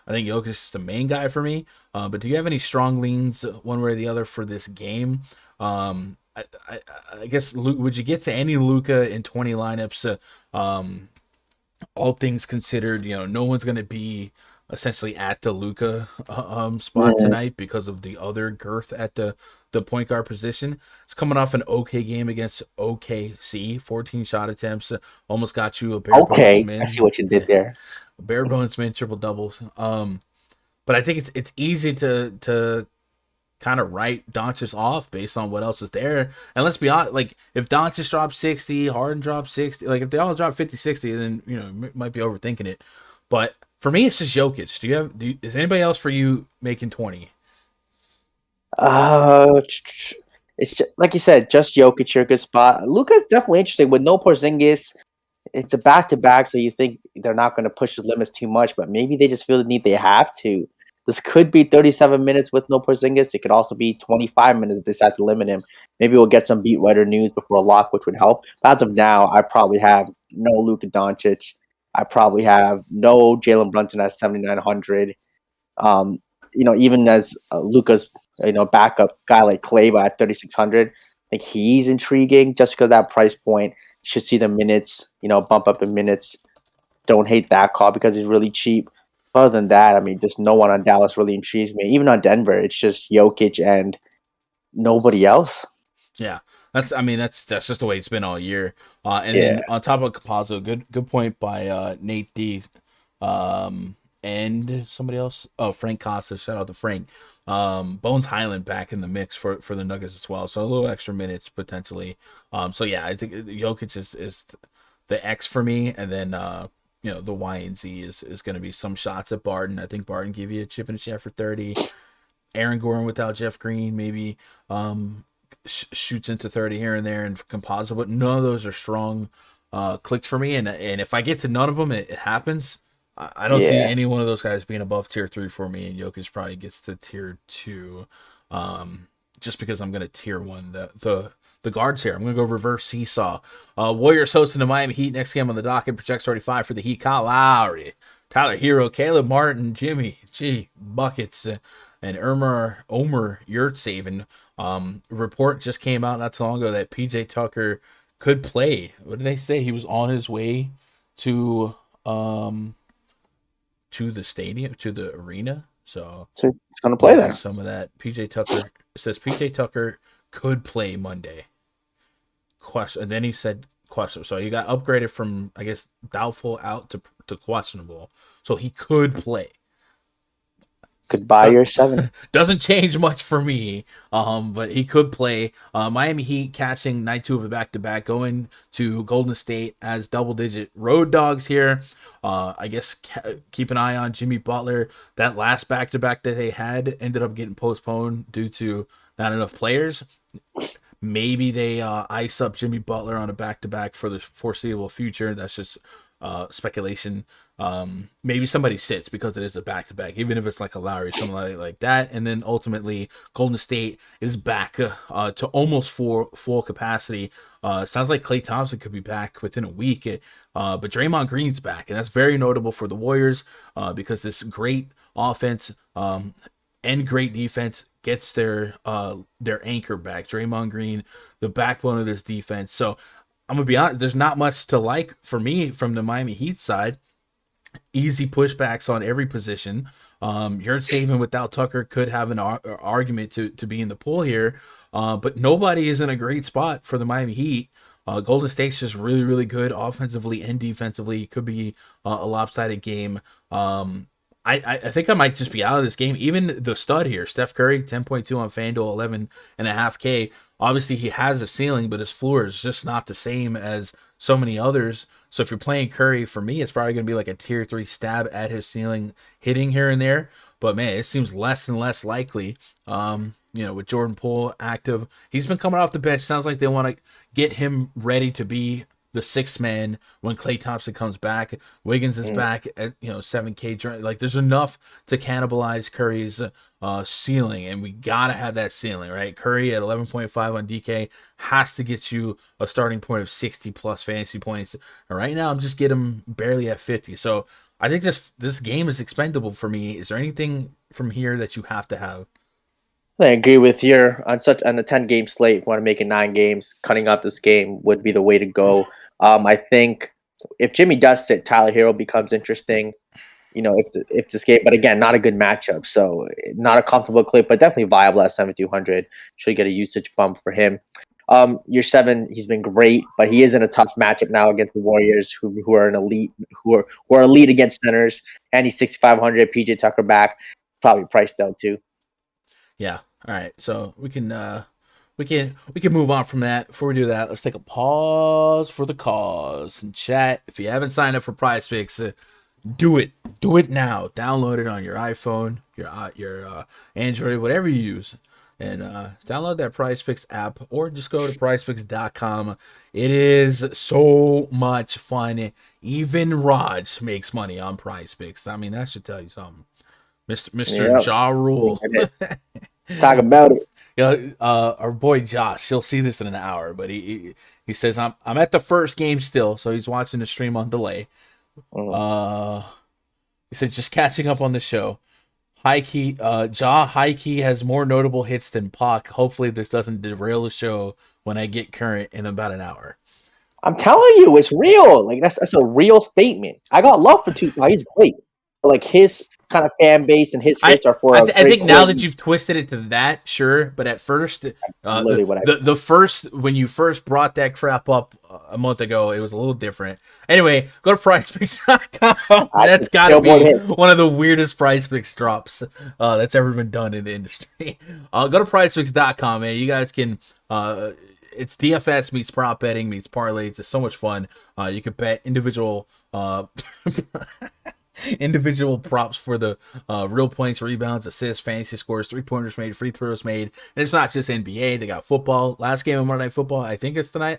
I think Jokic is the main guy for me. But do you have any strong leans one way or the other for this game? I guess, would you get to any Luka in 20 lineups? All things considered, no one's going to be essentially at the Luka spot tonight because of the other girth at the point guard position. It's coming off an okay game against OKC, 14 shot attempts, almost got you a bare bones min. I see what you did there. A bare bones min, triple doubles. But I think it's easy to kind of write Doncic off based on what else is there. And let's be honest, if Doncic drops 60, Harden drops 60, if they all drop 50, 60, then might be overthinking it. But for me, it's just Jokic. Is anybody else for you making 20? It's just, like you said, just Jokic here, good spot. Luka's definitely interesting with no Porzingis. It's a back-to-back, so you think they're not going to push the limits too much, but maybe they just feel the need they have to. This could be 37 minutes with no Porzingis. It could also be 25 minutes if they decide to limit him. Maybe we'll get some beat writer news before a lock, which would help. But as of now, I probably have no Luka Doncic. I probably have no Jalen Brunson at 7,900. Even as Luka's backup guy like Kleber at 3,600, I think he's intriguing just because of that price point. You should see the minutes, bump up in minutes. Don't hate that call because he's really cheap. Other than that, just no one on Dallas really intrigues me. Even on Denver, it's just Jokic and nobody else. Yeah, that's just the way it's been all year. Then on top of Campazzo, good point by Nate D. And somebody else. Oh, Frank Costa. Shout out to Frank. Bones Highland back in the mix for the Nuggets as well. So a little extra minutes potentially. I think Jokic is the X for me, and then the Y and Z is going to be some shots at Barton. I think Barton give you a chip and a chat for 30. Aaron Gordon without Jeff Green maybe shoots into 30 here and there, and Campazzo, but none of those are strong clicks for me. And if I get to none of them, it happens. I don't see any one of those guys being above tier 3 for me, and Jokic probably gets to tier 2, just because I'm going to tier 1 the the guards here. I'm going to go reverse seesaw. Warriors hosting the Miami Heat. Next game on the docket. Projects 35 for the Heat. Kyle Lowry, Tyler Hero, Caleb Martin, Jimmy G, buckets, and Omer Yurtseven. Report just came out not too long ago that PJ Tucker could play. What did they say? He was on his way to the stadium, to the arena. So he's going to play there. Some of that. PJ Tucker says PJ Tucker could play Monday. Question. And then he said question. So he got upgraded from, I guess, doubtful out to questionable. So he could play. Goodbye, your 7. Doesn't change much for me, but he could play. Miami Heat catching night 2 of a back-to-back, going to Golden State as double-digit road dogs here. I guess keep an eye on Jimmy Butler. That last back-to-back that they had ended up getting postponed due to not enough players. Maybe they ice up Jimmy Butler on a back-to-back for the foreseeable future. That's just speculation. Maybe somebody sits because it is a back-to-back, even if it's like a Lowry, something like that. And then ultimately, Golden State is back to almost full capacity. Sounds like Klay Thompson could be back within a week, but Draymond Green's back, and that's very notable for the Warriors because this great offense and great defense gets their anchor back. Draymond Green, the backbone of this defense. So I'm gonna be honest, there's not much to like for me from the Miami Heat side. Easy pushbacks on every position. Yurtseven without Tucker could have an argument to be in the pool here, but nobody is in a great spot for the Miami Heat. Golden State's just really, really good offensively and defensively. Could be a lopsided game. I think I might just be out of this game. Even the stud here, Steph Curry, 10.2 on FanDuel, 11.5K. Obviously, he has a ceiling, but his floor is just not the same as so many others. So if you're playing Curry, for me, it's probably going to be like a tier 3 stab at his ceiling, hitting here and there. But man, it seems less and less likely. With Jordan Poole active, he's been coming off the bench. Sounds like they want to get him ready to be the 6th man when Klay Thompson comes back. Wiggins is back at 7K. Like there's enough to cannibalize Curry's ceiling, and we gotta have that ceiling, right? Curry at 11.5 on DK has to get you a starting point of 60 plus fantasy points. And right now, I'm just getting him barely at 50. So I think this game is expendable for me. Is there anything from here that you have to have? I agree with you. On a 10-game slate, if you want to make it 9 games, cutting out this game would be the way to go. I think if Jimmy does sit, Tyler Hero becomes interesting. If this game, but again, not a good matchup, so not a comfortable clip, but definitely viable at 7,200. Should get a usage bump for him. Your 7, he's been great, but he is in a tough matchup now against the Warriors, who are an elite, who are elite against centers, and he's 6,500. PJ Tucker back, probably priced out too. Yeah. All right. So we can move on from that. Before we do that, let's take a pause for the cause. And chat, if you haven't signed up for PrizePicks, do it. Do it now. Download it on your iPhone, your Android, whatever you use, and download that PrizePicks app, or just go to PrizePicks.com. It is so much fun. Even Raj makes money on PrizePicks. I mean, that should tell you something. Mr. Ja Rule. Talk about it. Our boy Josh, he'll see this in an hour, but he says I'm at the first game still, so he's watching the stream on delay. He said just catching up on the show. High key has more notable hits than Pac. Hopefully this doesn't derail the show when I get current in about an hour. I'm telling you, it's real. Like that's a real statement. I got love for Tupac. He's great. But like his kind of fan base and his hits are for. I think now that you've twisted it to that, sure. But at first, the first when you first brought that crap up a month ago, it was a little different. Anyway, go to PrizePicks.com. That's got to be one of the weirdest PrizePicks drops that's ever been done in the industry. Go to PrizePicks.com, man. You guys can. It's DFS meets prop betting meets parlays. It's so much fun. You can bet individual props for the real points, rebounds, assists, fantasy scores, 3-pointers made, free throws made. And it's not just NBA. They got football. Last game of Monday Night Football, I think it's tonight.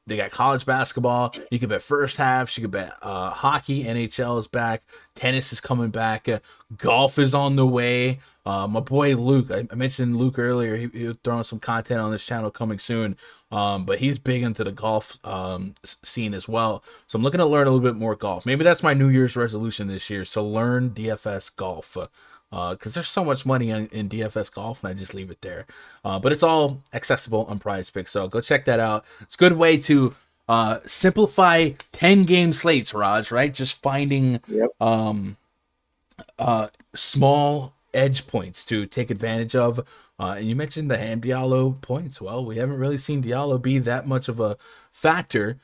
They got college basketball. You could bet first half. You could bet hockey. NHL is back. Tennis is coming back. Golf is on the way. My boy Luke, I mentioned Luke earlier. He was throwing some content on this channel coming soon. But he's big into the golf scene as well. So I'm looking to learn a little bit more golf. Maybe that's my New Year's resolution this year. So learn DFS golf. Because there's so much money in DFS golf, and I just leave it there. But it's all accessible on PrizePicks, so go check that out. It's a good way to simplify 10-game slates, Raj, right? Just finding small edge points to take advantage of. And you mentioned the Ham Diallo points. Well, we haven't really seen Diallo be that much of a factor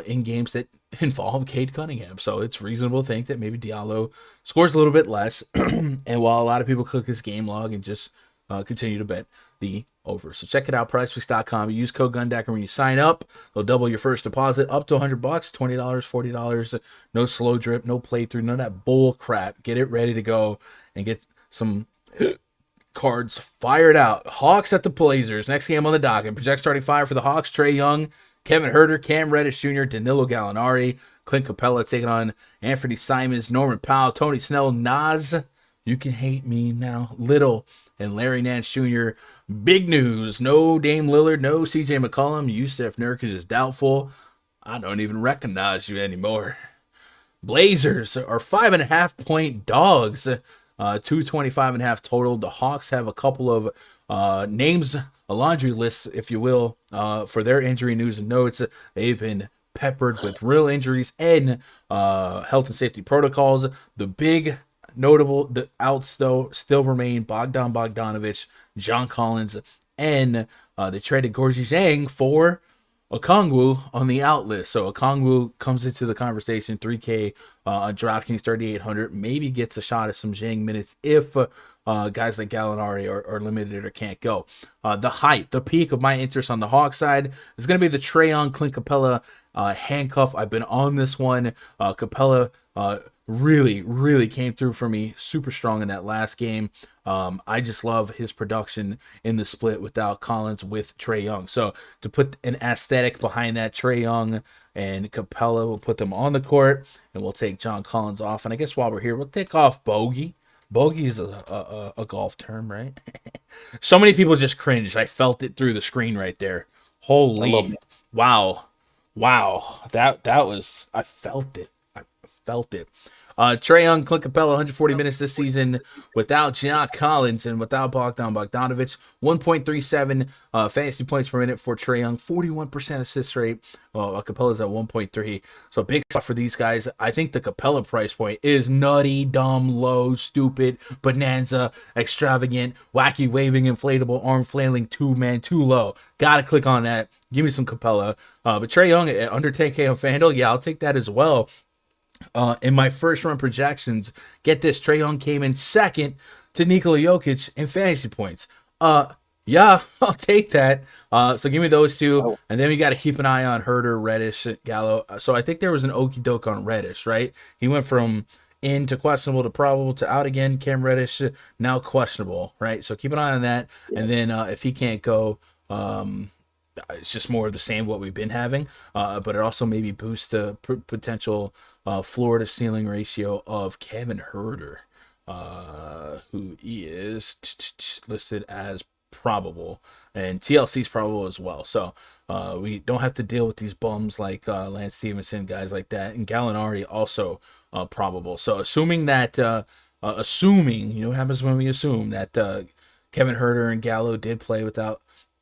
in games that involve Cade Cunningham. So it's reasonable to think that maybe Diallo scores a little bit less. And while a lot of people click this game log and just continue to bet the over. So check it out, PrizePicks.com. Use code GUNDACKER when you sign up. They'll double your first deposit up to $100, $20, $40. No slow drip, no playthrough, none of that bull crap. Get it ready to go and get some cards fired out. Hawks at the Blazers. Next game on the docket. Project starting five for the Hawks: Trae Young, Kevin Huerter, Cam Reddish Jr., Danilo Gallinari, Clint Capella taking on Anthony Simons, Norman Powell, Tony Snell, Nas, you can hate me now, Little, and Larry Nance Jr. Big news. No Dame Lillard, no CJ McCollum. Yusef Nurkic is doubtful. I don't even recognize you anymore. Blazers are 5.5-point dogs. 225.5 total. The Hawks have a couple of names, a laundry list, if you will, for their injury news and notes. They've been peppered with real injuries and health and safety protocols. The big notable outs, though, still remain Bogdan Bogdanovic, John Collins, and they traded Gorgie Zhang for Okongwu on the out list. So Okongwu comes into the conversation. 3K on DraftKings, 3,800. Maybe gets a shot at some Zhang minutes if guys like Gallinari are limited or can't go. The height, the peak of my interest on the Hawks side is going to be the Trae Young, Clint Capella handcuff. I've been on this one. Capella really came through for me super strong in that last game. I just love his production in the split without Collins with Trae Young. So to put an aesthetic behind that, Trae Young and Capella, will put them on the court, and we'll take John Collins off. And I guess while we're here, we'll take off Bogey. Bogey is a golf term, right? So many people just cringed. I felt it through the screen right there. Holy, wow. That was, I felt it. Trae Young, Clint Capella, 140 minutes this season without John Collins and without Bogdan Bogdanovic. 1.37 fantasy points per minute for Trae Young, 41% assist rate. Capella's at 1.3. So big spot for these guys. I think the Capella price point is nutty, dumb, low, stupid, bonanza, extravagant, wacky, waving, inflatable, arm flailing, two-man, too low. Gotta click on that. Give me some Capella. But Trae Young at under 10K on Fanduel, yeah, I'll take that as well. In my first run projections, get this, Trae Young came in second to Nikola Jokic in fantasy points. Yeah, I'll take that. So give me those two. And then we got to keep an eye on Huerter, Reddish, Gallo. So I think there was an okie doke on Reddish, right? He went from in to questionable to probable to out again. Cam Reddish now questionable, right? So keep an eye on that. Yeah. And then if he can't go, it's just more of the same what we've been having. But it also maybe boosts the potential floor to ceiling ratio of Kevin Huerter, who is listed as probable, and TLC is probable as well. So we don't have to deal with these bums like Lance Stevenson, guys like that, and Gallinari also probable. So assuming that, you know what happens when we assume that Kevin Huerter and Gallo did play without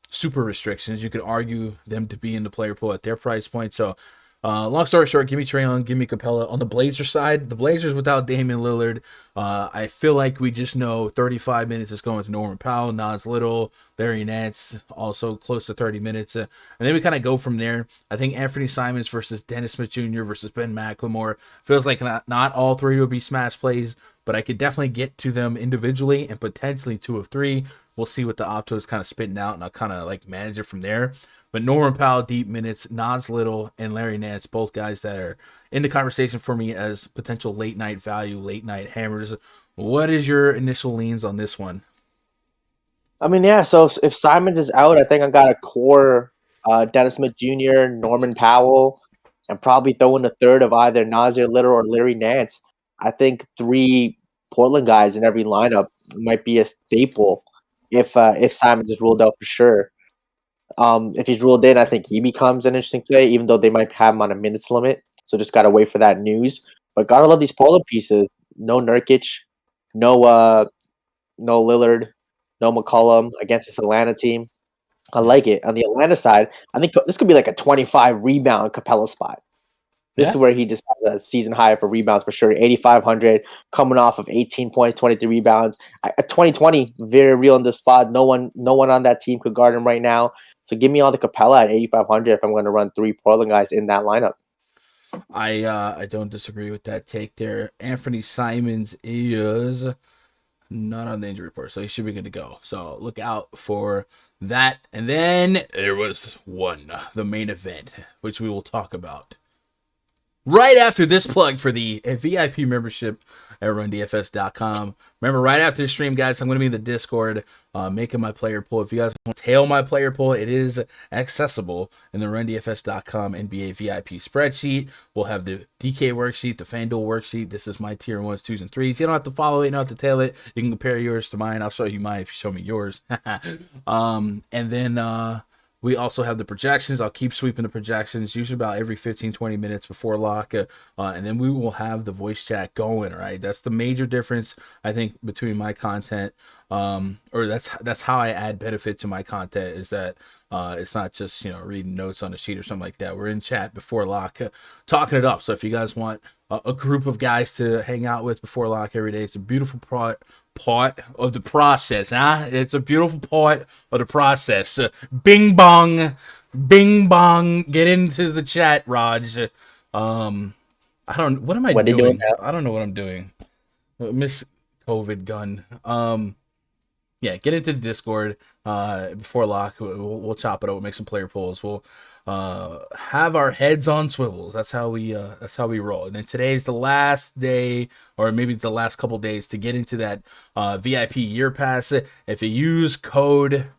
super restrictions, you could argue them to be in the player pool at their price point. So long story short, give me Trae Young, give me Capella. On the Blazers side, the Blazers without Damian Lillard, I feel like we just know 35 minutes is going to Norman Powell, Nas Little, Larry Nance, also close to 30 minutes. And then we kind of go from there. I think Anthony Simons versus Dennis Smith Jr. versus Ben McLemore feels like not all three will be smash plays, but I could definitely get to them individually and potentially 2 of 3. We'll see what the opto is kind of spitting out, and I'll kind of like manage it from there. But Norman Powell, deep minutes, Nas Little, and Larry Nance, both guys that are in the conversation for me as potential late night value, late night hammers. What is your initial leans on this one? I mean, yeah, so if Simons is out, I think I got a core Dennis Smith Jr., Norman Powell, and probably throw in a third of either Nasir Little or Larry Nance. I think 3 Portland guys in every lineup might be a staple if Simons is ruled out for sure. If he's ruled in, I think he becomes an interesting play, even though they might have him on a minutes limit. So just gotta wait for that news. But gotta love these Portland pieces. No Nurkic, no Lillard, no McCollum against this Atlanta team. I like it. On the Atlanta side, I think this could be like a 25 rebound Capella spot. This is where he just has a season high for rebounds for sure. 8,500, coming off of 18 points, 23 rebounds. 2020, very real in this spot. No one on that team could guard him right now. So give me all the Capella at 8,500 if I'm going to run 3 Portland guys in that lineup. I don't disagree with that take there. Anthony Simons is not on the injury report, so he should be good to go. So look out for that. And then there was the main event, which we will talk about right after this plug for the VIP membership at rundfs.com. Remember, right after the stream, guys, I'm going to be in the Discord making my player pool. If you guys want to tail my player pool, it is accessible in the rundfs.com NBA VIP spreadsheet. We'll have the DK worksheet, the Fanduel worksheet. This is my tier 1s, 2s, and 3s. You don't have to follow it. You don't have to tail it. You can compare yours to mine. I'll show you mine if you show me yours. And then we also have the projections. I'll keep sweeping the projections, usually about every 15, 20 minutes before lock. And then we will have the voice chat going, right? That's the major difference, I think, between my content. Or that's how I add benefit to my content, is that it's not just, reading notes on a sheet or something like that. We're in chat before lock, talking it up. So if you guys want a group of guys to hang out with before lock every day, it's a beautiful part of the process, huh? It's a beautiful part of the process. Bing bong, get into the chat, Raj. What am I doing? I don't know what I'm doing. Miss COVID gun. Yeah, get into the Discord before lock. We'll chop it up. We'll make some player polls. We'll have our heads on swivels. That's how we roll. And then today's the last day, or maybe the last couple days, to get into that VIP year pass. If you use code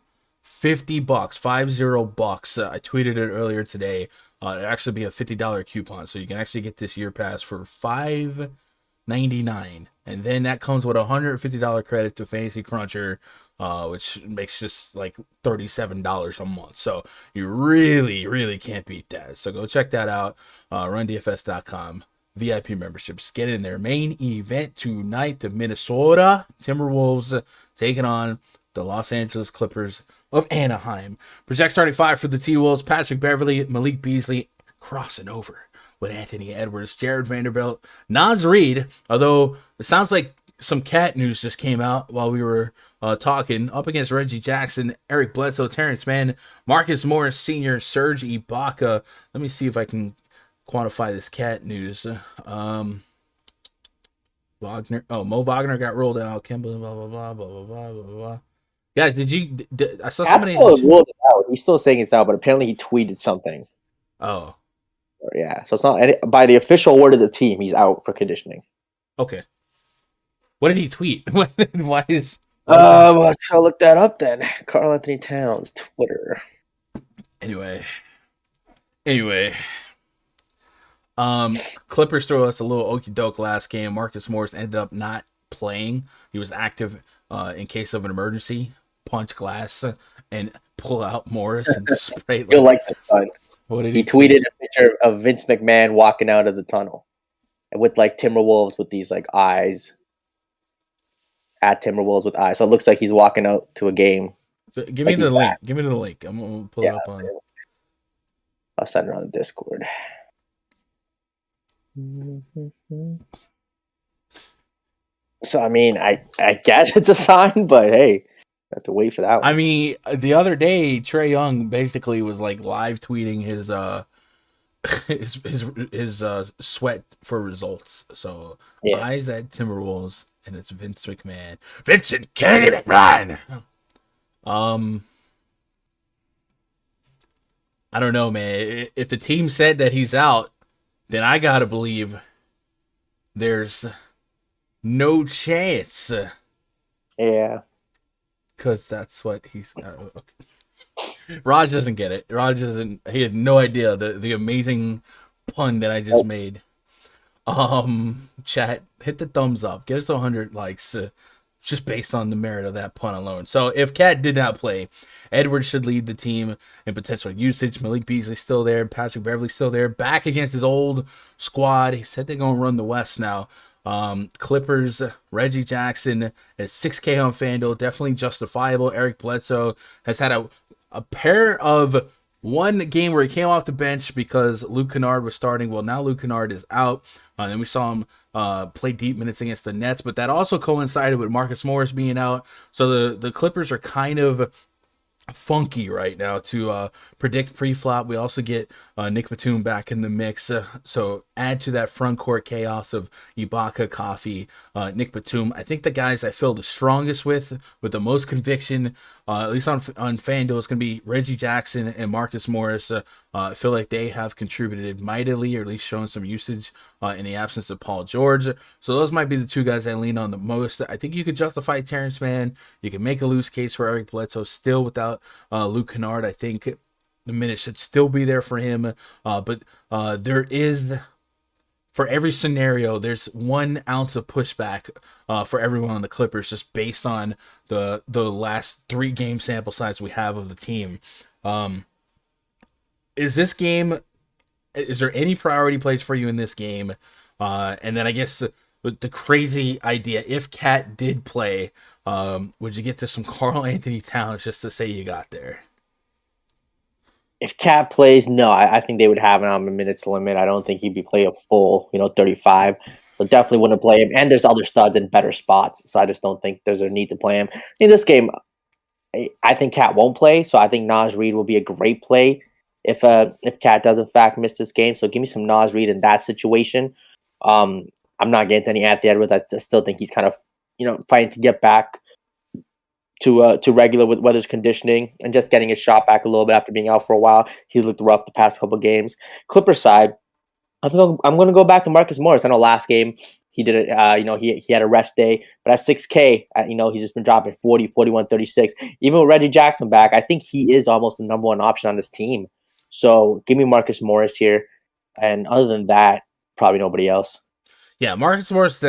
$50, $50, I tweeted it earlier today. It'll actually be a $50 coupon, so you can actually get this year pass for $5.99. And then that comes with a $150 credit to Fantasy Cruncher, which makes just like $37 a month. So you really, really can't beat that. So go check that out. RunDFS.com. VIP memberships. Get in there. Main event tonight. The Minnesota Timberwolves taking on the Los Angeles Clippers of Anaheim. Project starting 5 for the T-Wolves. Patrick Beverley, Malik Beasley crossing over with Anthony Edwards, Jared Vanderbilt, Naz Reid, although it sounds like some cat news just came out while we were talking, up against Reggie Jackson, Eric Bledsoe, Terrence Mann, Marcus Morris Sr., Serge Ibaka. Let me see if I can quantify this cat news. Mo Wagner got rolled out. Kemba, blah, blah, blah, blah, blah, blah, blah, blah. Guys, I saw somebody. Ruled it out. He's still saying it's out, but apparently he tweeted something. Oh. Yeah, so it's not by the official word of the team. He's out for conditioning. Okay. What did he tweet? Why is let's look that up then. Karl Anthony Towns Twitter. Anyway. Clippers threw us a little okie doke last game. Marcus Morris ended up not playing. He was active in case of an emergency. Punch glass and pull out Morris and spray. You'll like this one. What did he tweeted a picture of Vince McMahon walking out of the tunnel, and with like Timberwolves with these like eyes. At Timberwolves with eyes, so it looks like he's walking out to a game. So give me the link. Give me the link. I'm gonna pull it up on. I'll send it on the Discord. So I mean, I guess it's a sign, but hey. Have to wait for that one. I mean, the other day, Trae Young basically was like live tweeting his sweat for results. So eyes at Timberwolves, and it's Vince McMahon. Vincent, get it, Ryan. I don't know, man. If the team said that he's out, then I gotta believe there's no chance. Yeah. Because that's what he's... okay. Raj doesn't get it. Raj doesn't. He had no idea the amazing pun that I just made. Chat, hit the thumbs up. Get us to 100 likes. Just based on the merit of that pun alone. So if Cat did not play, Edwards should lead the team in potential usage. Malik Beasley's still there. Patrick Beverley's still there. Back against his old squad. He said they're going to run the West now. Clippers, Reggie Jackson at 6K on Fanduel. Definitely justifiable. Eric Bledsoe has had a pair of one game where he came off the bench because Luke Kennard was starting. Well, now Luke Kennard is out. And we saw him play deep minutes against the Nets, but that also coincided with Marcus Morris being out. So the Clippers are kind of funky right now to predict pre-flop. We also get Nick Batum back in the mix, so add to that front court chaos of Ibaka, Coffee, Nick Batum. I think the guys I feel the strongest with the most conviction, at least on FanDuel, is going to be Reggie Jackson and Marcus Morris. I feel like they have contributed mightily, or at least shown some usage in the absence of Paul George. So those might be the two guys I lean on the most. I think you could justify Terrence Mann. You can make a loose case for Eric Bledsoe still without Luke Kennard. I think the minutes should still be there for him. But there is, for every scenario, there's 1 ounce of pushback for everyone on the Clippers, just based on the last 3 game sample size we have of the team. Is there any priority plays for you in this game? And then I guess the crazy idea, if Cat did play, would you get to some Karl Anthony Towns just to say you got there? If Cat plays, no, I think they would have him on the minutes limit. I don't think he'd be playing a full, 35. So definitely wouldn't play him. And there's other studs in better spots. So I just don't think there's a need to play him. In this game, I think Cat won't play. So I think Naz Reid will be a great play if Cat does in fact miss this game. So give me some Naz Reid in that situation. I'm not getting any Anthony Edwards. I still think he's kind of, fighting to get back to regular with weather's conditioning and just getting his shot back a little bit after being out for a while. He's looked rough the past couple games. Clippers side, I'm going to go back to Marcus Morris. I know last game he did it. He had a rest day, but at 6K, he's just been dropping 40, 41, 36. Even with Reggie Jackson back, I think he is almost the number 1 option on this team. So give me Marcus Morris here, and other than that, probably nobody else. Yeah, Marcus Morris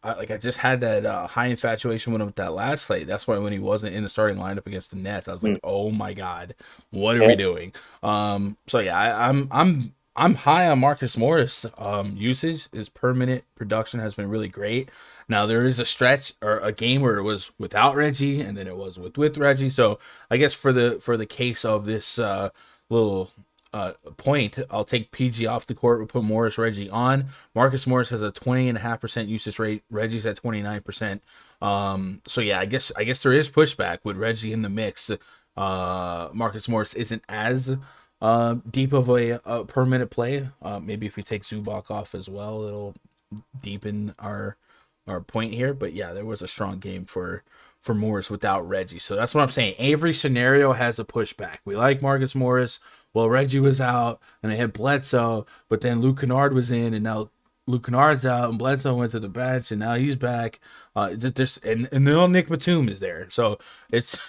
I just had that high infatuation with him with that last slate. That's why when he wasn't in the starting lineup against the Nets, I was like, oh my God, what are we doing? So yeah, I'm high on Marcus Morris. Usage, his per minute production has been really great. Now there is a stretch or a game where it was without Reggie, and then it was with Reggie. So I guess for the case of this little point, I'll take PG off the court. We'll put Reggie on. Marcus Morris has a 20.5% usage rate. Reggie's at 29%. So yeah, I guess there is pushback with Reggie in the mix. Marcus Morris isn't as deep of a per minute play. Maybe if we take Zubac off as well, it'll deepen our point here. But yeah, there was a strong game for Morris without Reggie. So that's what I'm saying. Every scenario has a pushback. We like Marcus Morris. Well, Reggie was out, and they had Bledsoe, but then Luke Kennard was in, and now Luke Kennard's out, and Bledsoe went to the bench, and now he's back. And then Nick Batum is there. So it's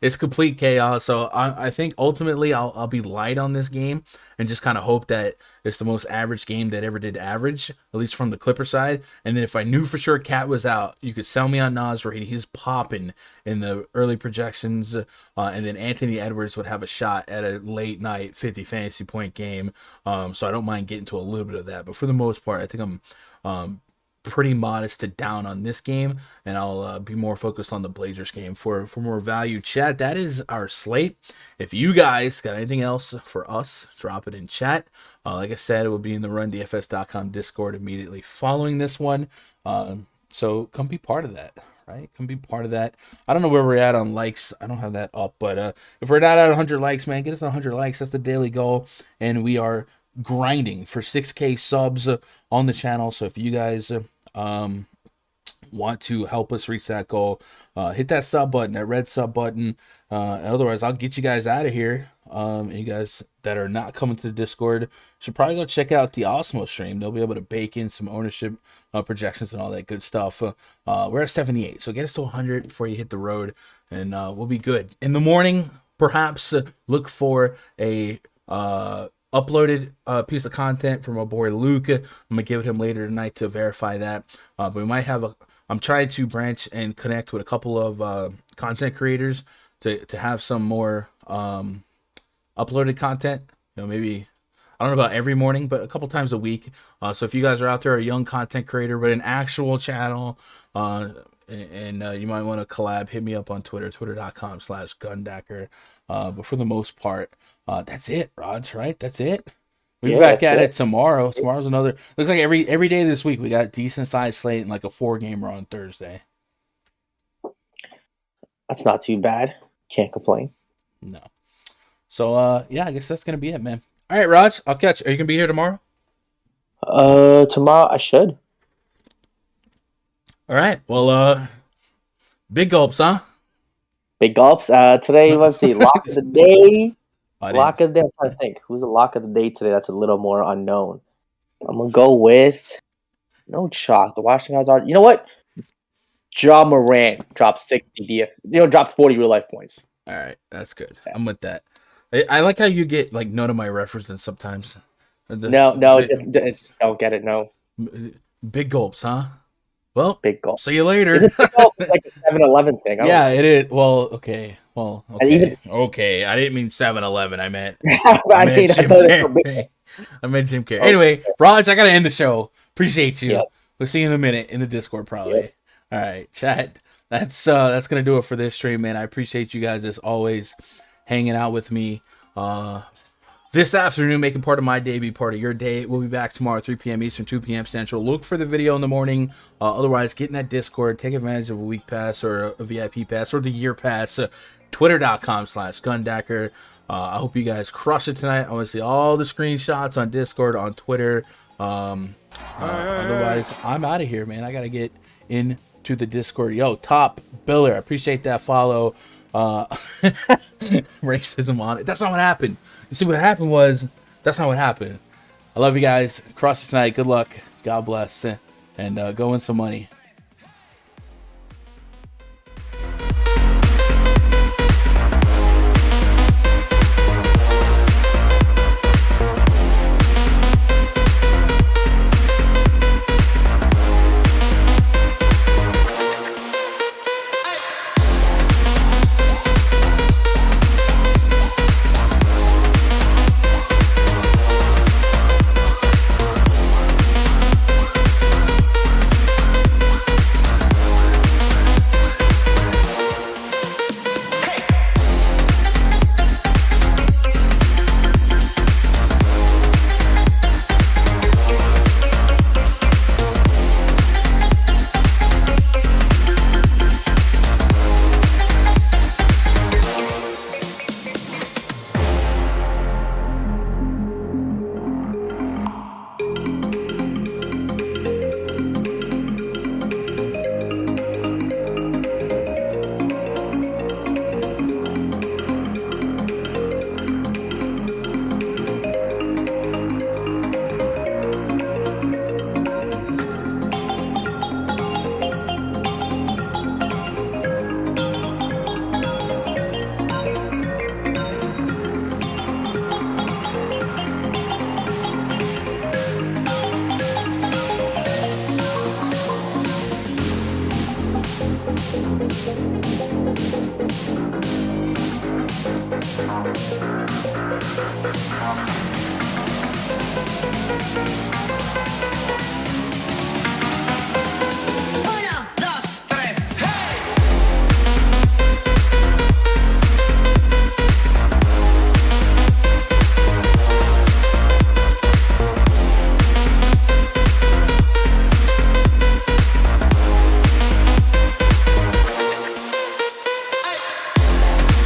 it's complete chaos. So I think ultimately I'll be light on this game and just kind of hope that it's the most average game that ever did average, at least from the Clipper side. And then if I knew for sure Cat was out, you could sell me on Naz Reid. He's popping in the early projections. And then Anthony Edwards would have a shot at a late night 50 fantasy point game. So I don't mind getting to a little bit of that. But for the most part, I think I'm pretty modest to down on this game, and I'll be more focused on the Blazers game for more value. Chat, that is our slate. If you guys got anything else for us, drop it in chat. Like I said, it will be in the rundfs.com Discord immediately following this one. So come be part of that, right? Come be part of that. I don't know where we're at on likes. I don't have that up, but if we're not at 100 likes, man, get us 100 likes. That's the daily goal, and we are grinding for 6K subs on the channel. So if you guys want to help us reach that goal, hit that sub button, that red sub button. Otherwise, I'll get you guys out of here. You guys that are not coming to the Discord should probably go check out the Osmo stream. They'll be able to bake in some ownership projections and all that good stuff. We're at 78, so get us to 100 before you hit the road, and we'll be good. In the morning, perhaps look for a uploaded piece of content from my boy Luke. I'm gonna give it him later tonight to verify that. But we might have I'm trying to branch and connect with a couple of content creators to have some more uploaded content. Maybe I don't know about every morning, but a couple times a week. So if you guys are out there, a young content creator with an actual channel, and you might want to collab, hit me up on Twitter, twitter.com/Gundacker. But for the most part, that's it, Raj, right? That's it. We'll be back at it tomorrow. Tomorrow's another. Looks like every day this week we got decent sized slate and like a 4-gamer on Thursday. That's not too bad. Can't complain. No. So I guess that's gonna be it, man. All right, Raj, I'll catch you. Are you gonna be here tomorrow? Tomorrow I should. All right. Well, big gulps, huh? Big gulps. Today was the lock of the day. Lock of the day. I'm trying to think. Who's the lock of the day today? That's a little more unknown. I'm gonna go with no chalk. The Washington guys are. You know what? Ja Morant drops 60 DF. Drops 40 real life points. All right, that's good. Yeah. I'm with that. I like how you get like none of my references sometimes. No, don't get it. No. Big gulps, huh? Well, big gulp. See you later. It's like a 7-Eleven thing. Yeah, it is. Well, okay. Okay. I didn't mean 7-Eleven. I meant Jim Carrey. I meant Jim Carrey. Anyway, Raj, I gotta end the show. Appreciate you. Yep. We'll see you in a minute in the Discord, probably. Yep. All right, chat. That's gonna do it for this stream, man. I appreciate you guys as always hanging out with me this afternoon, making part of my day be part of your day. We'll be back tomorrow, 3 p.m. Eastern, 2 p.m. Central. Look for the video in the morning. Otherwise, get in that Discord. Take advantage of a week pass or a VIP pass or the year pass. Twitter.com/Gundacker. I hope you guys crush it tonight. I want to see all the screenshots on Discord, on Twitter. Otherwise, I'm out of here, man. I got to get into the Discord. Yo, Top Biller. I appreciate that follow. Racism on it. That's not what happened. You see, what happened was, that's not what happened. I love you guys. Crush it tonight. Good luck. God bless. And go win some money.